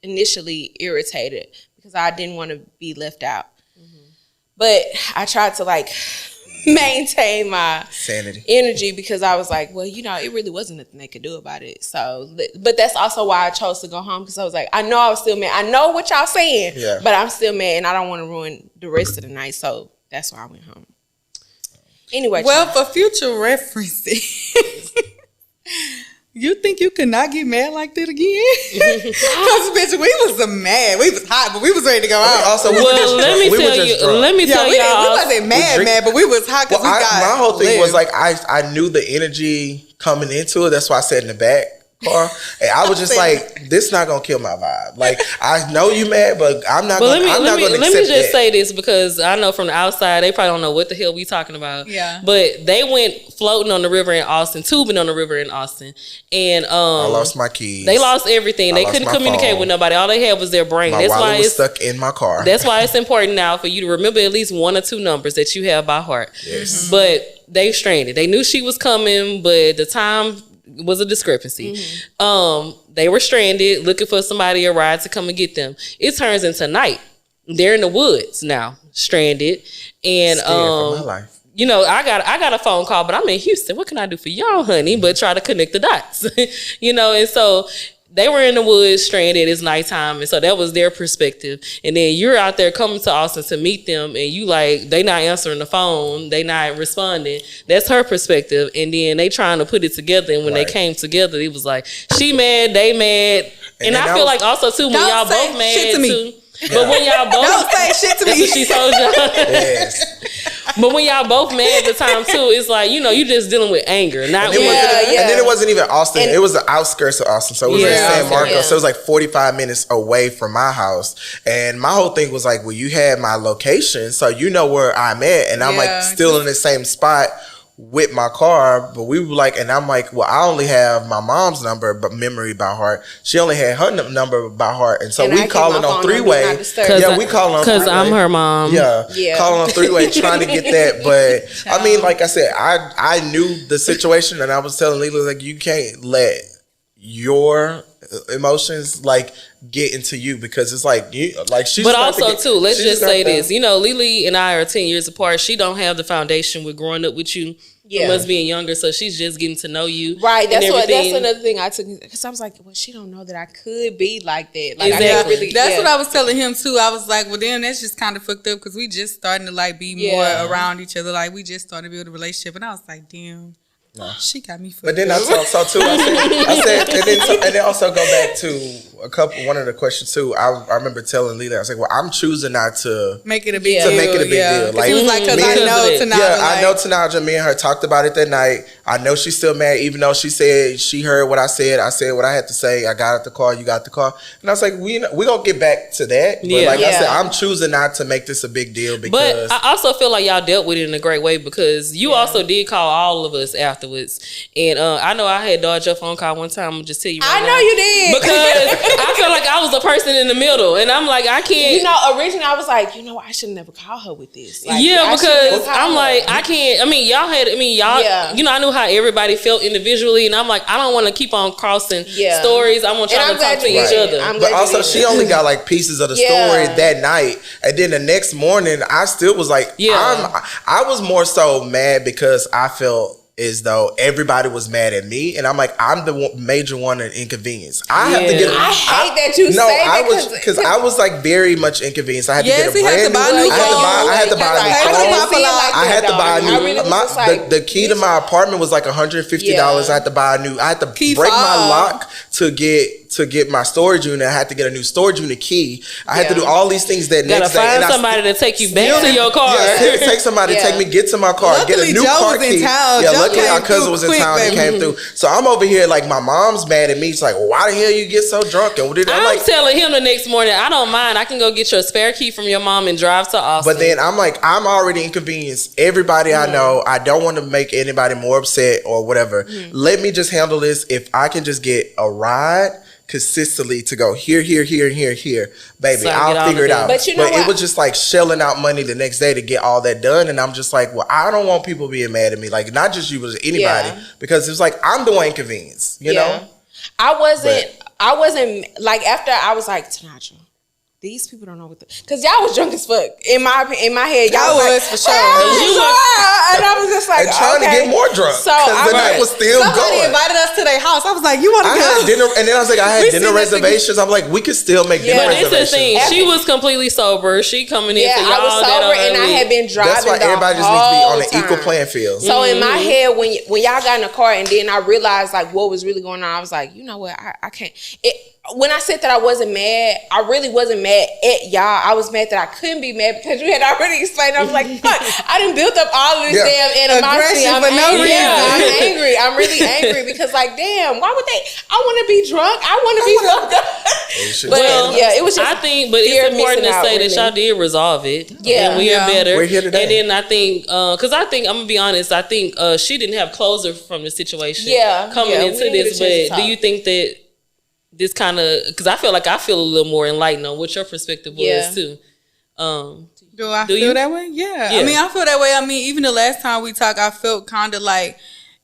initially irritated because I didn't want to be left out. Mm-hmm. But I tried to like maintain my sanity, energy because I was like, well, it really wasn't nothing they could do about it. So, but that's also why I chose to go home because I was like, I know I was still mad. I know what y'all saying, but I'm still mad and I don't want to ruin the rest of the night. So that's why I went home. Anyway, well, for future references, you think you could not get mad like that again? Because bitch, we was mad. We was hot, but we was ready to go out. Also, let me tell you, y'all. We wasn't mad, but we was hot because my whole thing was like I knew the energy coming into it. That's why I sat in the back car, and I was just like, "This not gonna kill my vibe." Like I know you mad, but I'm not. Let me just say this because I know from the outside they probably don't know what the hell we talking about. Yeah. But they went floating on the river in Austin, tubing on the river in Austin, and I lost my keys. They lost everything. They couldn't communicate with nobody. All they had was their brain. That's why it's stuck in my car. That's why it's important now for you to remember at least one or two numbers that you have by heart. Yes. But they stranded. They knew she was coming, but the time was a discrepancy. Mm-hmm. They were stranded, looking for somebody a ride to come and get them. It turns into night. They're in the woods now, stranded, and for my life. I got a phone call, but I'm in Houston. What can I do for y'all, honey? But try to connect the dots, And so they were in the woods, stranded. It's nighttime, and so that was their perspective. And then you're out there coming to Austin to meet them, and you like they not answering the phone, they not responding. That's her perspective. And then they trying to put it together. And when they came together, it was like she mad, they mad, and I feel like also too when y'all both mad too. But when y'all both don't say shit to me, that's what she told y'all. Yes. But when y'all both mad at the time too, it's like you just dealing with anger, not and then it wasn't even Austin; it was the outskirts of Austin, so it was in San Marcos. So it was like 45 minutes away from my house. And my whole thing was like, well, you had my location, so you know where I'm at, and I'm like still in the same spot with my car, but we were like, and I'm like, well, I only have my mom's number, but memory by heart. She only had her number by heart, and so we calling on three-way. We calling on because I'm her mom. Calling on three-way, trying to get that. But I mean, like I said, I knew the situation, and I was telling Lila like, you can't let your emotions like get into you because it's like she's. But also too, let's just say this. Lily and I are 10 years apart. She don't have the foundation with growing up with you. From us being younger, so she's just getting to know you. Right. That's another thing I took because I was like, well, she don't know that I could be like that. Like exactly. That's what I was telling him too. I was like, well, then that's just kind of fucked up because we just starting to like be more around each other. Like we just started to build a relationship, and I was like, damn. No. She got me fucked up. But then I said, and then also go back to one of the questions too. I remember telling Lila, I was like, well, I'm choosing not to make it a big deal. Like, he was like, because I know Tanigel. Yeah, I know Tanigel. Me and her talked about it that night. I know she's still mad, even though she said she heard what I said. I said what I had to say. I got out the car. You got the car. And I was like, we gonna get back to that. But I said, I'm choosing not to make this a big deal because. But I also feel like y'all dealt with it in a great way because you also did call all of us afterwards. And I know I had dodged your phone call one time. I'm just tell you right now. I know you did. Because I felt like I was the person in the middle, and I'm like, I can't. You know, originally I was like, I should never call her with this. Like, because I'm like, I can't. I mean, y'all. Yeah. I knew how everybody felt individually, and I'm like, I don't want to keep on crossing stories. I want y'all to talk to each other. But also, she only got like pieces of the story that night, and then the next morning, I still was like, I was more so mad because I felt as though everybody was mad at me, and I'm like, I'm the major one in inconvenience. I have to get. I hate that you say that because I was like very much inconvenienced. I had to get a brand new. I had to buy a new phone. I had to buy a new. The key to my apartment was like $150. I had to buy a new. I had to break my lock to get my storage unit. I had to get a new storage unit key. I had to do all these things that next day. Gotta find somebody to take you back to your car. Take somebody to take me, get to my car, get a new car key. Luckily our cousin was in town and came through. So I'm over here like my mom's mad at me. She's like, well, why the hell you get so drunk? And I'm telling him the next morning, I don't mind. I can go get your spare key from your mom and drive to Austin. But then I'm like, I'm already inconvenienced everybody I know. I don't want to make anybody more upset or whatever. Let me just handle this. If I can just get a ride consistently to go here, baby, so I'll figure it out. But it was just like shelling out money the next day to get all that done, and I'm just like, well, I don't want people being mad at me, like not just you, but anybody, because it's like I'm the one inconvenienced, you know. I wasn't like, after I was like, Tanigel, these people don't know what because y'all was drunk as fuck. In my head, y'all was for sure. And I was just like, trying to get more drunk. So the night was still somebody going. invited us to their house. I was like, you want to go? I had dinner, and then I was like, I had dinner reservations. I'm like, we could still make dinner reservations. But it's the thing. She was completely sober. She coming in. I was sober, and I had been driving. That's why everybody just needs to be on an equal playing field. So in my head, when y'all got in the car, and then I realized like what was really going on, I was like, you know what, I can't. When I said that I wasn't mad, I really wasn't mad at y'all. I was mad that I couldn't be mad because you had already explained. I was like, fuck, I done built up all of this damn animosity. I'm angry. I'm angry. I'm really angry because like, damn, why would they? I want to be drunk. I want to be fucked up. But it was just. I think, but it's important to say that y'all did resolve it. Yeah, and we are better. We're here today. And then I think, because I think I'm gonna be honest, I think she didn't have closure from the situation. Coming into this, but do you think that? This kind of, because I feel like I feel a little more enlightened on what your perspective was too. Do I feel that way? Yeah. I mean, I feel that way. I mean, even the last time we talked, I felt kind of like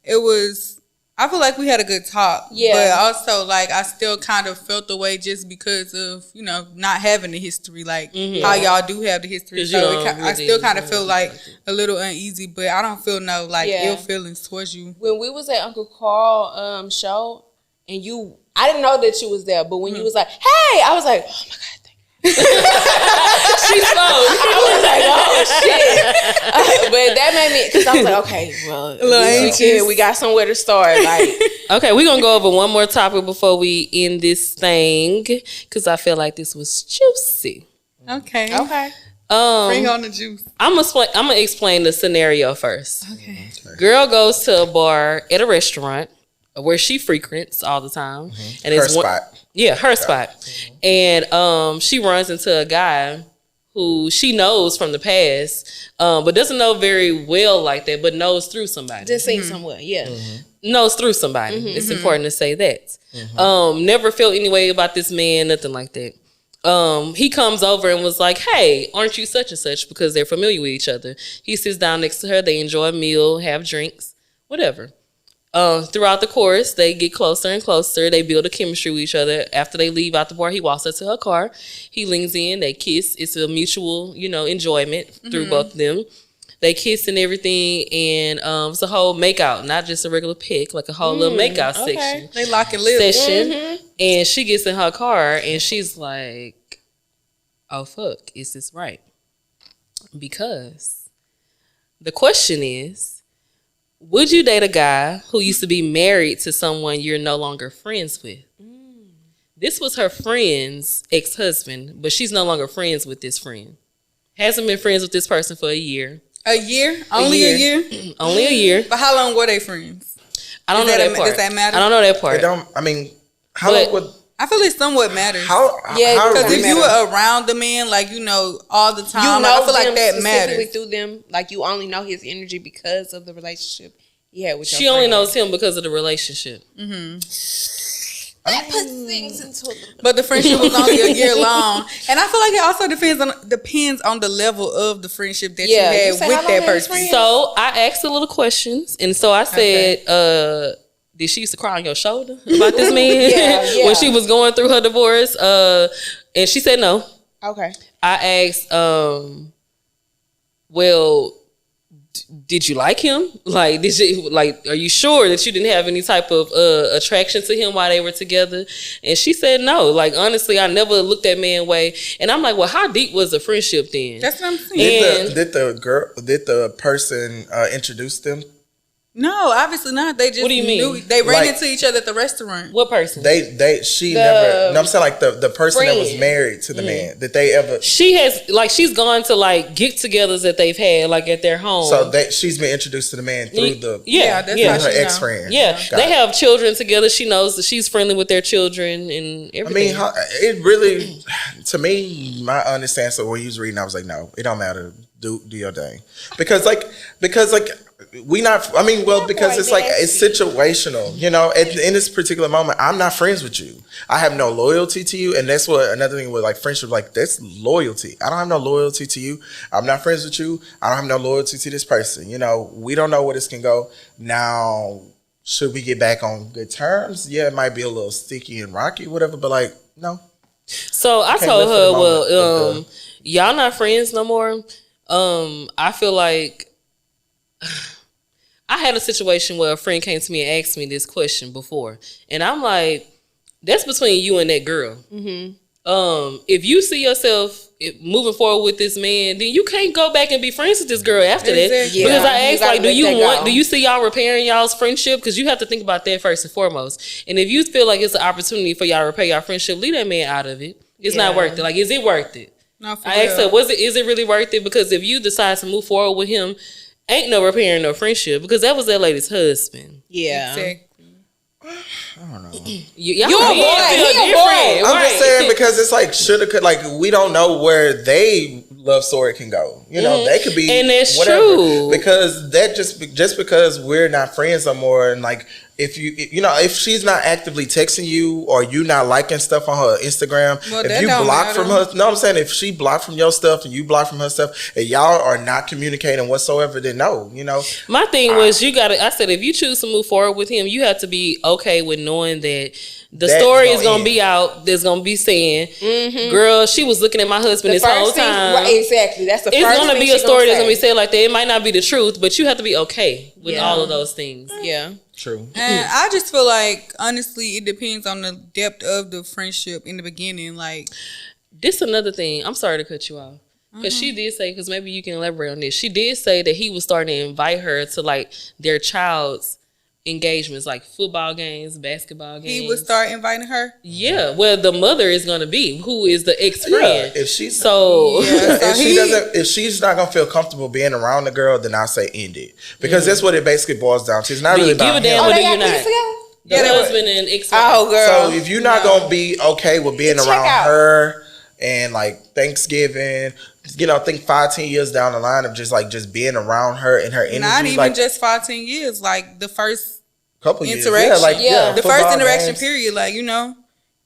it was. I feel like we had a good talk. Yeah. But also, like, I still kind of felt the way just because of not having the history, like how y'all do have the history. So I still kind of feel like a little uneasy, but I don't feel no ill feelings towards you. When we was at Uncle Carl show, and I didn't know that you was there, but when you was like, hey, I was like, oh my God, thank you. She spoke. I was like, oh shit. But that made me, because I was like, okay, well, we got somewhere to start. Like, okay, we're going to go over one more topic before we end this thing, because I feel like this was juicy. Okay. Bring on the juice. I'm gonna explain the scenario first. Okay. Girl goes to a bar at a restaurant where she frequents all the time, and her spot. Her spot. And she runs into a guy who she knows from the past, but doesn't know very well like that, but knows through somebody. Just seen somewhere, knows through somebody. It's important to say that. Never felt any way about this man, nothing like that. He comes over and was like, hey, aren't you such and such? Because they're familiar with each other. He sits down next to her. They enjoy a meal, have drinks, whatever. Throughout the course, they get closer and closer. They build a chemistry with each other. After they leave out the bar, he walks her to her car. He leans in. They kiss. It's a mutual, enjoyment through both of them. They kiss and everything, and it's a whole makeout, not just a regular pick, like a whole little makeout section. They lock and live. And she gets in her car, and she's like, oh, fuck, is this right? Because the question is, would you date a guy who used to be married to someone you're no longer friends with? This was her friend's ex-husband, but she's no longer friends with this friend. Hasn't been friends with this person for a year. A year? Only a year? Only a year. But how long were they friends? I don't know that part. Does that matter? I don't know that part. How long would... I feel it somewhat matters. Because if you were around the man, all the time, I feel like that matters. Through them, like you only know his energy because of the relationship he had with your She only knows him because of the relationship. That puts things into a little bit. But the friendship was only a year long, and I feel like it also depends on the level of the friendship that you had with that person. So I asked a little questions, and so I said, did she used to cry on your shoulder about this man when she was going through her divorce? And she said no. Okay. I asked, well, did you like him? Like, are you sure that you didn't have any type of attraction to him while they were together? And she said no. Like, honestly, I never looked that man way. And I'm like, well, how deep was the friendship then? That's what I'm saying. Did the person introduce them? No, obviously not. They just What do you mean? They ran into each other at the restaurant. What person? She never. No, I'm saying like the person that was married to the man. Did they ever? She has she's gone to like get-togethers that they've had like at their home. So she's been introduced to the man through that's how her she ex friend. Yeah, they have children together. She knows that she's friendly with their children and everything. I mean, it really, to me, my honest answer when you was reading, I was like, no, it don't matter. Do your thing, because we not. I mean, well, because it's like it's situational. You know, in this particular moment, I'm not friends with you. I have no loyalty to you, and that's what another thing with like friendship. Like that's loyalty. I don't have no loyalty to you. I'm not friends with you. I don't have no loyalty to this person. You know, we don't know where this can go. Now, should we get back on good terms? Yeah, it might be a little sticky and rocky, whatever. But like, no. So I told her, well, y'all not friends no more. I feel like I had a situation where a friend came to me and asked me this question before, and I'm like, that's between you and that girl. Mm-hmm. If you see yourself moving forward with this man, then you can't go back and be friends with this girl after that. Yeah. Because I asked, like, do you see y'all repairing y'all's friendship? Because you have to think about that first and foremost. And if you feel like it's an opportunity for y'all to repair y'all friendship, leave that man out of it. It's not worth it. Like, is it worth it? No, I asked her, is it really worth it? Because if you decide to move forward with him, ain't no repairing no friendship, because that was that lady's husband. Yeah. Exactly. I don't know. You're a boy. I'm just saying, because it's like we don't know where they love story can go. You know, they could be, and that's whatever. true, because that just because we're not friends no more, and like if she's not actively texting you or you not liking stuff on her Instagram, if you block from her, no, I'm saying if she blocked from your stuff and you block from her stuff, and y'all are not communicating whatsoever, then no, you know. My thing was, I said, if you choose to move forward with him, you have to be okay with knowing that the story is going to be out. There's going to be saying, girl, she was looking at my husband this whole time. Right, exactly. That's the first thing. It's going to be a story that's going to be said like that. It might not be the truth, but you have to be okay with all of those things. Yeah. True. And I just feel like, honestly, it depends on the depth of the friendship in the beginning. Like, this another thing. I'm sorry to cut you off. Because she did say, because maybe you can elaborate on this. She did say that he was starting to invite her to like their child's engagements, like football games, basketball games. He would start inviting her? Yeah. Well, the mother is going to be, who is the ex-friend. Yeah, if she's if she's not going to feel comfortable being around the girl, then I'll say end it. Because that's what it basically boils down to. It's not really about him. Give a damn whether you're not. The husband and ex-friend. Oh, girl. So if you're not going to be okay with being around her and like Thanksgiving, you know, think 5-10 years down the line of just being around her and her energy. Not even like, just 5-10 years, like the first couple interaction. The first interaction games. period, like, you know,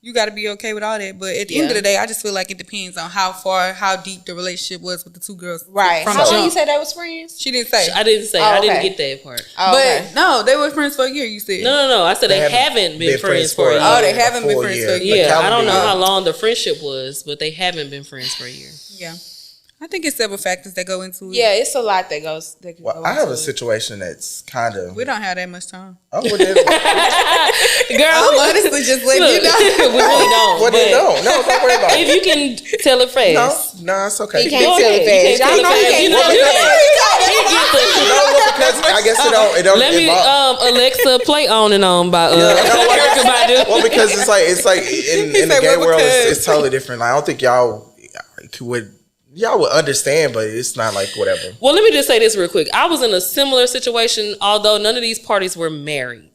you got to be okay with all that. But at the end of the day, I just feel like it depends on how deep the relationship was with the two girls. Right. How long you said they was friends? She didn't say. I didn't say. I didn't get that part. But no, they were friends for a year, you said. No. I said they haven't been friends for a year. Oh, they haven't been friends for a year. Yeah, I don't know how long the friendship was, but they haven't been friends for a year. Yeah. I think it's several factors that go into it. Yeah, it's a lot that goes. I have a situation that's kind of. We don't have that much time. Oh, well, then. Girl, I'm honestly just letting you know. We really don't. Well, then no, don't worry about it. If you can tell it fast. No, it's okay. You can't tell it fast. Y'all know he can't tell it fast. No, because I guess it don't. Let me Alexa play On and On by Erykah Badu. Well, because it's like in the gay world, it's totally different. Like, I don't think y'all would understand, but it's not like whatever. Well, let me just say this real quick. I was in a similar situation, although none of these parties were married.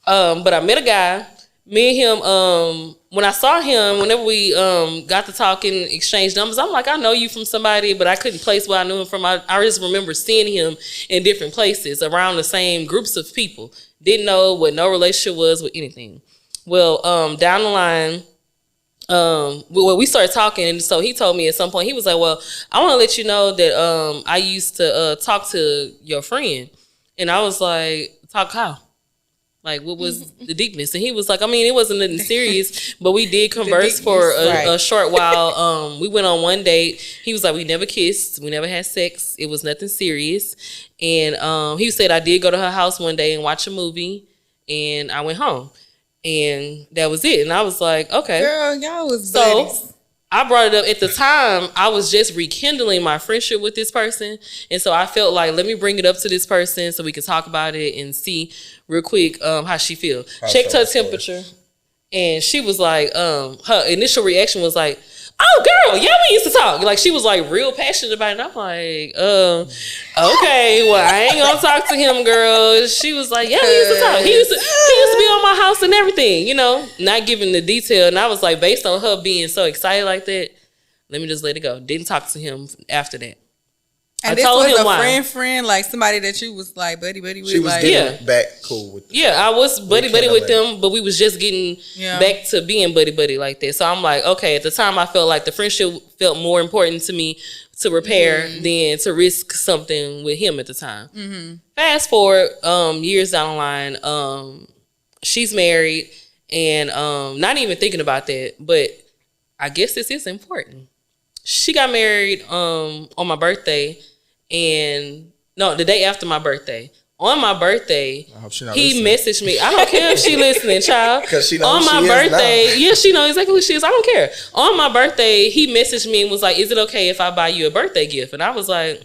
But I met a guy. Me and him, when I saw him, whenever we got to talking, exchanged numbers, I'm like, I know you from somebody, but I couldn't place where I knew him from. I just remember seeing him in different places around the same groups of people. Didn't know what no relationship was with anything. Well, down the line, we started talking, and so he told me at some point, he was like, well, I want to let you know that I used to talk to your friend. And I was like, talk how? Like, what was the deepness? And he was like, I mean, it wasn't nothing serious, but we did converse for a short while. We went on one date. He was like, we never kissed. We never had sex. It was nothing serious. And he said I did go to her house one day and watch a movie, and I went home. And that was it. And I was like, okay. Girl, y'all was buddies. So I brought it up at the time. I was just rekindling my friendship with this person. And so I felt like, let me bring it up to this person so we can talk about it and see real quick how she feel. Checked her temperature. And she was like, her initial reaction was like, oh, girl, yeah, we used to talk. Like, she was like real passionate about it. And I'm like, okay, well, I ain't gonna talk to him, girl. She was like, yeah, we used to talk. He used to be on my house and everything, you know, not giving the detail. And I was like, based on her being so excited like that, let me just let it go. Didn't talk to him after that. And this was a friend, like somebody that you was like buddy with. She was getting back cool with them. Yeah, I was buddy with them, but we was just getting back to being buddy like that. So I'm like, okay, at the time I felt like the friendship felt more important to me to repair than to risk something with him at the time. Mm-hmm. Fast forward years down the line, she's married and not even thinking about that, but I guess this is important. She got married on my birthday, and no, the day after my birthday. On my birthday, he messaged me. I don't care if she listening, child. Because she knows on my birthday, yeah, she knows exactly who she is. I don't care. On my birthday, he messaged me and was like, "Is it okay if I buy you a birthday gift?" And I was like,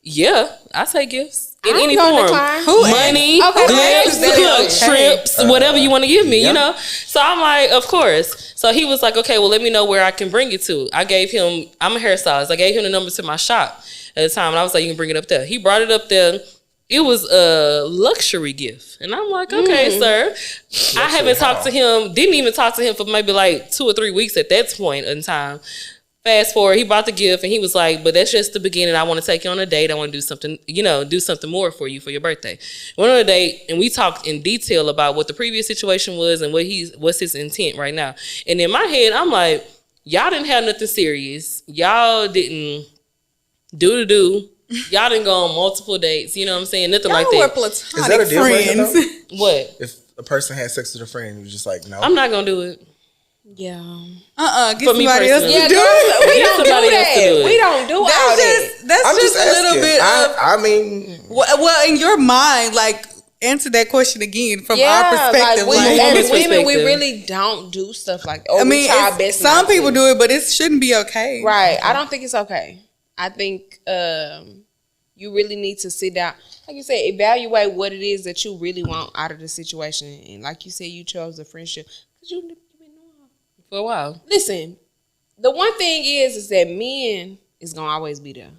"Yeah, I take gifts in any form, money, gifts, trips, whatever you want to give me, you know." So I'm like, "Of course." So he was like, okay, well, let me know where I can bring it to. I gave him, I'm a hairstylist. I gave him the number to my shop at the time. And I was like, you can bring it up there. He brought it up there. It was a luxury gift. And I'm like, okay, sir. I haven't talked to him, didn't even talk to him for maybe like 2 or 3 weeks at that point in time. Fast forward, he bought the gift and he was like, but that's just the beginning. I want to take you on a date. I want to do something, do something more for you for your birthday. Went on a date and we talked in detail about what the previous situation was and what's his intent right now. And in my head, I'm like, y'all didn't have nothing serious. Y'all didn't do. Y'all didn't go on multiple dates. You know what I'm saying? Nothing like that. Y'all were platonic Is that a deal breaker though? What? If a person had sex with a friend, you're just like, no. I'm not going to do it. Yeah. Get somebody else to do it. We don't do that. We don't do all that. That's just a little bit of. I mean, well, in your mind, like answer that question again from our perspective. Like, as women, we really don't do stuff like that. I mean, some people do it, but it shouldn't be okay. Right. I don't think it's okay. I think you really need to sit down, like you said, evaluate what it is that you really want out of the situation. And like you said, you chose a friendship because you've been knowing for a while. Listen, the one thing is that men is gonna always be there.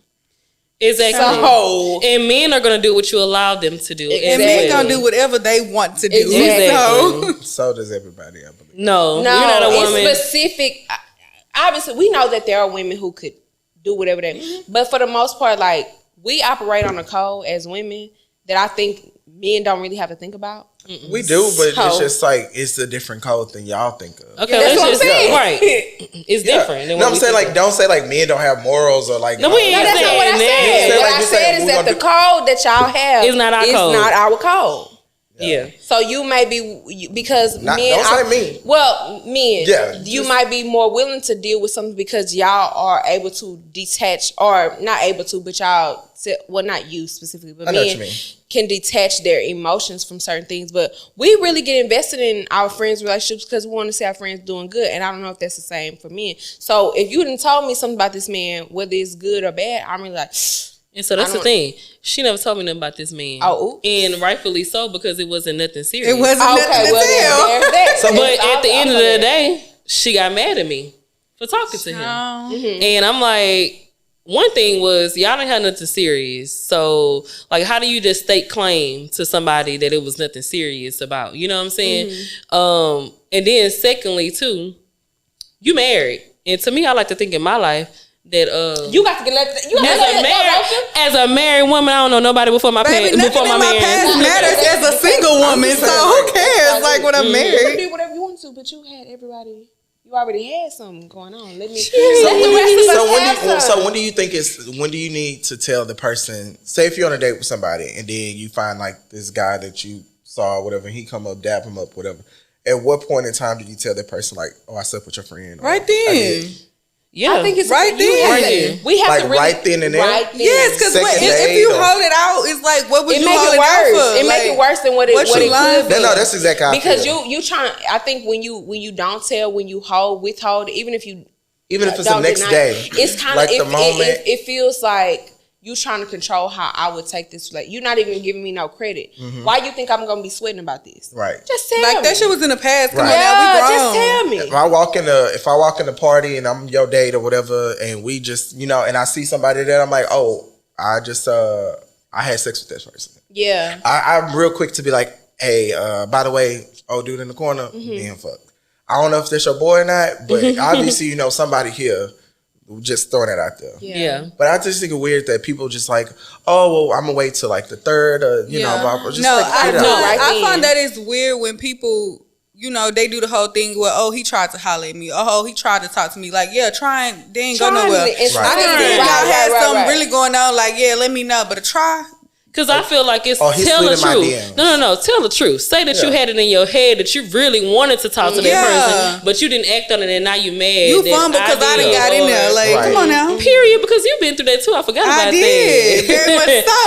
Exactly. So, and men are gonna do what you allow them to do. And men gonna do whatever they want to do. Exactly. So does everybody, I believe. No, you're not a woman. It's specific. Obviously, we know that there are women who could do whatever they. But for the most part, like we operate on a code as women that I think men don't really have to think about. We do, but it's just like it's a different code than y'all think of. Okay, that's what I'm saying. Right, it's different. Than no, I'm saying like don't say like men don't have morals or like. No, that's not what I said. What I said is that the code that y'all have is not our code. Not our code. Yeah. So you may be because men. Don't say me. Well, men. Yeah. You might be more willing to deal with something because y'all are able to detach, or not able to, but y'all. Well, not you specifically, but men can detach their emotions from certain things. But we really get invested in our friends' relationships because we want to see our friends doing good. And I don't know if that's the same for men. So if you didn't told me something about this man, whether it's good or bad, I'm really like. And so that's the thing. She never told me nothing about this man. Oh, oops. And rightfully so, because it wasn't nothing serious. It wasn't nothing that. So, but at the end of the day, she got mad at me for talking to him. Mm-hmm. And I'm like, one thing was, y'all didn't have nothing serious. So, like, how do you just stake claim to somebody that it was nothing serious about? You know what I'm saying? Mm-hmm. And then secondly, too, you married. And to me, I like to think in my life, that you got to get as a married woman, I don't know nobody before my Baby, past. Before my past man. matters as a single woman. So who cares? Like when I'm You married. do whatever you want to, but you had everybody. You already had something going on. Let me. So when do you think when do you need to tell the person? Say if you're on a date with somebody and then you find like this guy that you saw, or whatever, and he come up, dap him up, whatever. At what point in time do you tell that person like, "Oh, I slept with your friend"? Or, Right then. Yeah, I think it's right then. We have like to really, right then and there. Right then. Yes, because if you hold it out, it's like, what would it you make hold it it out worse. for? It make it worse than what it could be. No, that's exactly how I because feel. you trying. I think when you don't tell, when you withhold, even if it's the next day, it's kind like of the moment. It feels like you trying to control how I would take this. Like, you're not even giving me no credit. Mm-hmm. Why you think I'm gonna be sweating about this? Right. Just tell like me. that shit was in the past. Come Right. on now, we grown. Just tell me. If I walk in the party and I'm your date or whatever, and we just and I see somebody there, I'm like, oh, I just I had sex with that person. Yeah. I'm real quick to be like, hey, by the way, old dude in the corner, being fucked. I don't know if that's your boy or not, but obviously somebody here. Just throwing that out there. Yeah. But I just think it's weird that people just like, oh, well, I'm gonna wait till like the third, or just I find that it's weird when people, they do the whole thing where, oh, he tried to holler at me, oh, he tried to talk to me. Like, yeah, they ain't go nowhere. I just think y'all had something really going on. Like, yeah, let me know, but a try. Because I feel like it's he tell the slid in my truth. DMs. No. Tell the truth. Say that you had it in your head that you really wanted to talk to that person, but you didn't act on it, and now you mad. You fumbled because I done got in there. Like, come on now. Period. Because you've been through that too. I forgot about that. I did. Very much so.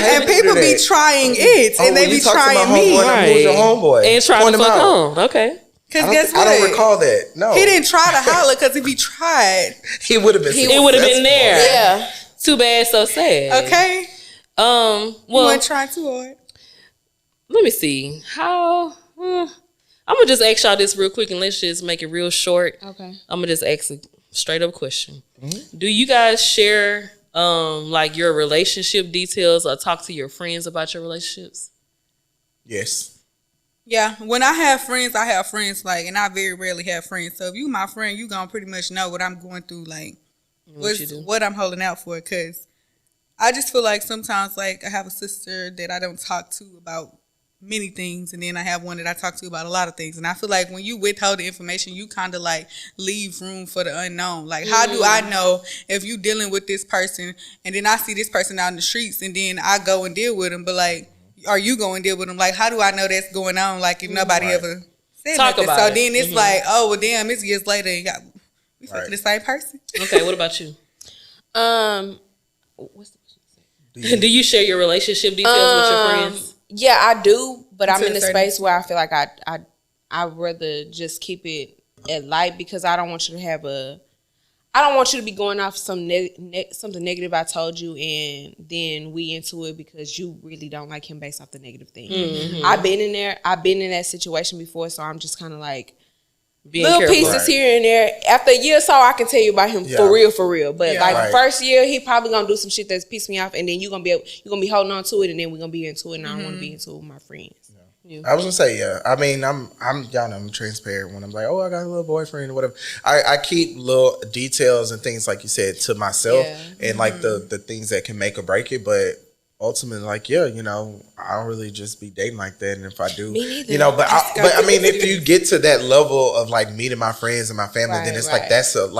And people be trying it, and they be trying me. Who's your homeboy? And trying to fuck on. Okay. Because guess what? I don't recall that. No. He didn't try to holler because if he tried, he would have been. It would have been there. Yeah. Too bad, so sad. Okay. Well, you weren't trying too hard. Let me see how. I'm gonna just ask y'all this real quick, and let's just make it real short. Okay. I'm gonna just ask a straight up question. Mm-hmm. Do you guys share like your relationship details or talk to your friends about your relationships? Yes. Yeah, when I have friends, like, and I very rarely have friends. So if you my friend, you gonna pretty much know what I'm going through, like, what I'm holding out for, because I just feel like sometimes, like, I have a sister that I don't talk to about many things, and then I have one that I talk to about a lot of things. And I feel like when you withhold the information, you kind of, like, leave room for the unknown. Like, how do I know if you dealing with this person, and then I see this person out in the streets, and then I go and deal with them, but, like, are you going to deal with them? Like, how do I know that's going on? Like, if nobody ever said talk nothing. About so it. Then it's like, oh, well, damn, it's years later, and we fucking the same person. Okay, what about you? What's the Do you share your relationship details with your friends? Yeah, I do, but I'm in a space where I feel like I'd rather just keep it at light, because I don't want you to I don't want you to be going off something negative I told you, and then we into it because you really don't like him based off the negative thing. Mm-hmm. I've been in there. I've been in that situation before, so I'm just kind of like, being little careful. Pieces here and there. After a year or so, I can tell you about him for real. But first year, he probably gonna do some shit that's pissed me off, and then you're gonna be holding on to it, and then we're gonna be into it, and I don't want to be into it with my friends. Yeah. I was gonna say, I mean, I'm y'all know I'm transparent when I'm like, oh, I got a little boyfriend or whatever. I keep little details and things, like you said, to myself, and like the things that can make or break it, but ultimately, like, I don't really just be dating like that. And if I do, but I mean, if you get to that level of like meeting my friends and my family, then it's like, that's a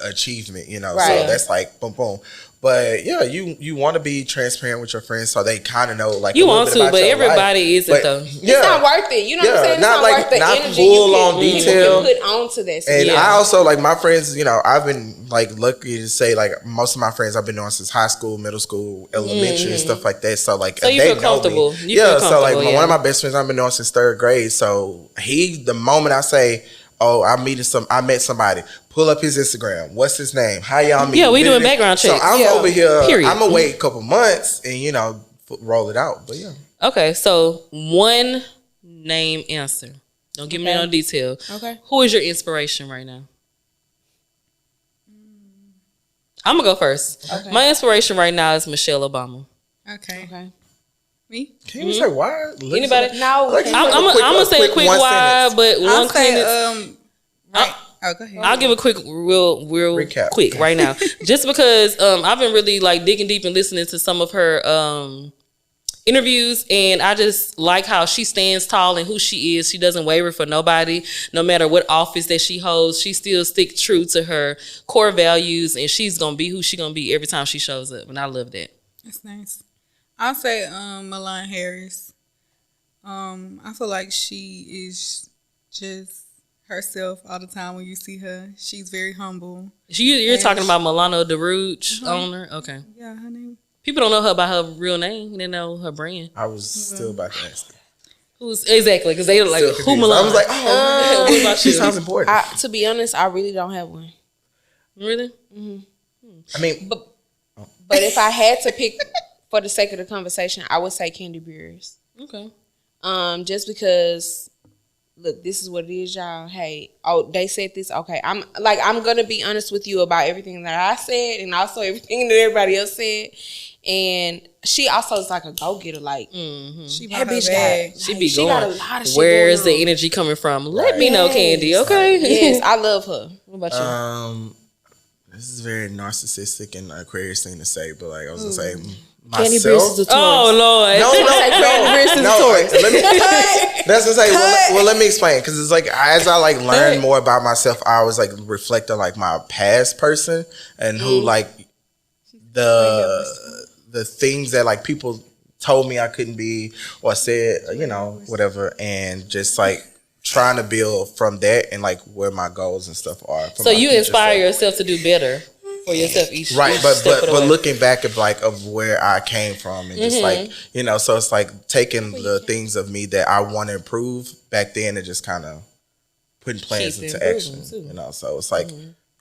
achievement, so that's like, boom, boom. But you want to be transparent with your friends so they kind of know, like, you want to, but everybody isn't though. It's not worth it. You know what I'm saying? It's not like, worth the not energy full on detail. You can put onto this. And I also, like, my friends, I've been like lucky to say, like, most of my friends I've been knowing since high school, middle school, elementary, and stuff like that. So like, so you they feel comfortable. Know me. So like, one of my best friends I've been knowing since third grade. So the moment I say, oh, I met somebody, pull up his Instagram. What's his name? How y'all meet? Yeah, we doing background checks. So I'm over here. Period. I'm gonna wait a couple months and roll it out. But Okay, so one name answer. Don't give me no detail. Okay. Who is your inspiration right now? I'm gonna go first. Okay. My inspiration right now is Michelle Obama. Okay. Me? Can you say why? Anybody? No. I'm gonna say a quick why, but one Oh, go ahead. I'll give a quick, real Recap. quick right now, just because I've been really like digging deep and listening to some of her interviews, and I just like how she stands tall and who she is. She doesn't waver for nobody, no matter what office that she holds. She still sticks true to her core values, and she's gonna be who she's gonna be every time she shows up, and I love that. That's nice. I'll say Milan Harris. I feel like she is just herself all the time when you see her. She's very humble. You're talking about Milano DeRouge owner? Okay. Yeah, her name. People don't know her by her real name. They know her brand. I was still about to ask. Who's exactly? Because they were like, who Milan? I was like, oh, what about she you? sounds important. To be honest, I really don't have one. Really? I mean, But if I had to pick for the sake of the conversation, I would say Candy Beers. Okay. Just because, look, this is what it is, y'all. Hey, they said this. Okay, I'm gonna be honest with you about everything that I said and also everything that everybody else said. And she also is like a go getter. Like She that bought her bitch bag. got, She like, be she going. got a lot of shit Where's going the on. energy coming from? Let me know, Candy. Okay. Yes, I love her. What about you? this is very narcissistic and Aquarius thing to say, but like I was gonna say Candy Beers myself. is a Taurus. Oh Lord. That's to say. Well, let me explain, because it's like as I like learn more about myself, I was like reflect on like my past person and who like the things that like people told me I couldn't be or said, whatever, and just like trying to build from that and like where my goals and stuff are. So you inspire yourself to do better for yourself each right, each but step of the way. looking back of where I came from and just like so it's like taking the things of me that I want to improve back then and just kind of putting plans Keep into action. improving, So it's like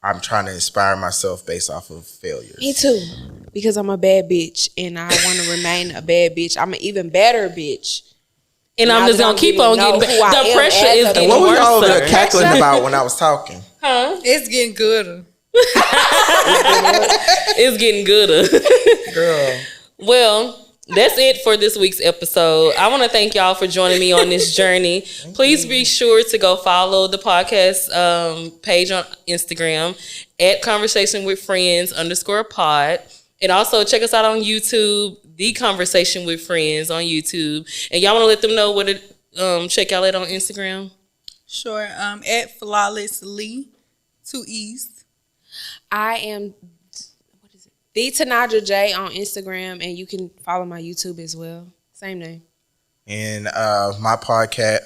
I'm trying to inspire myself based off of failures. Me too, because I'm a bad bitch and I want to remain a bad bitch. I'm an even better bitch. And I'm just gonna keep on getting better. The pressure is getting What was y'all worse. cackling about when I was talking? Huh? It's getting gooder. It's getting gooder. Girl. Well, that's it for this week's episode. I want to thank y'all for joining me on this journey. Please be sure to go follow the podcast page on Instagram at Conversation with Friends _pod. And also check us out on YouTube, The Conversation with Friends on YouTube. And y'all want to let them know where to check y'all at on Instagram? Sure. At Flawlessly, 2 E's. I am the Tanigel J on Instagram, and you can follow my YouTube as well. Same name. And my podcast.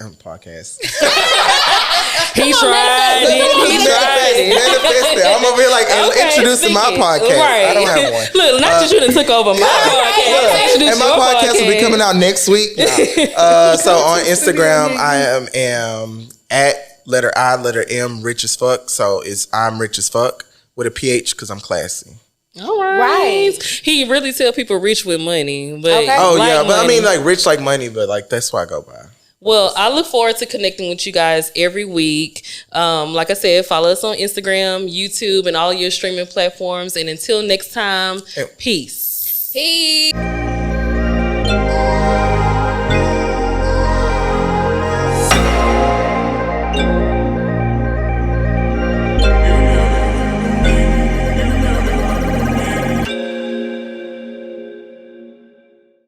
He tried it. Manifested. I'm over here like introducing my podcast. Right. I don't have one. Look, not that you done took over my podcast. And my podcast will be coming out next week. So on Instagram, I am at letter I, letter M, rich as fuck. So it's I'm rich as fuck with a PH because I'm classy. All right. He really tell people rich with money. But Okay. Oh, like yeah. But money. I mean, like rich like money, but like that's what I go by. Well, I look forward to connecting with you guys every week. Like I said, follow us on Instagram, YouTube, and all your streaming platforms. And until next time, peace. Peace.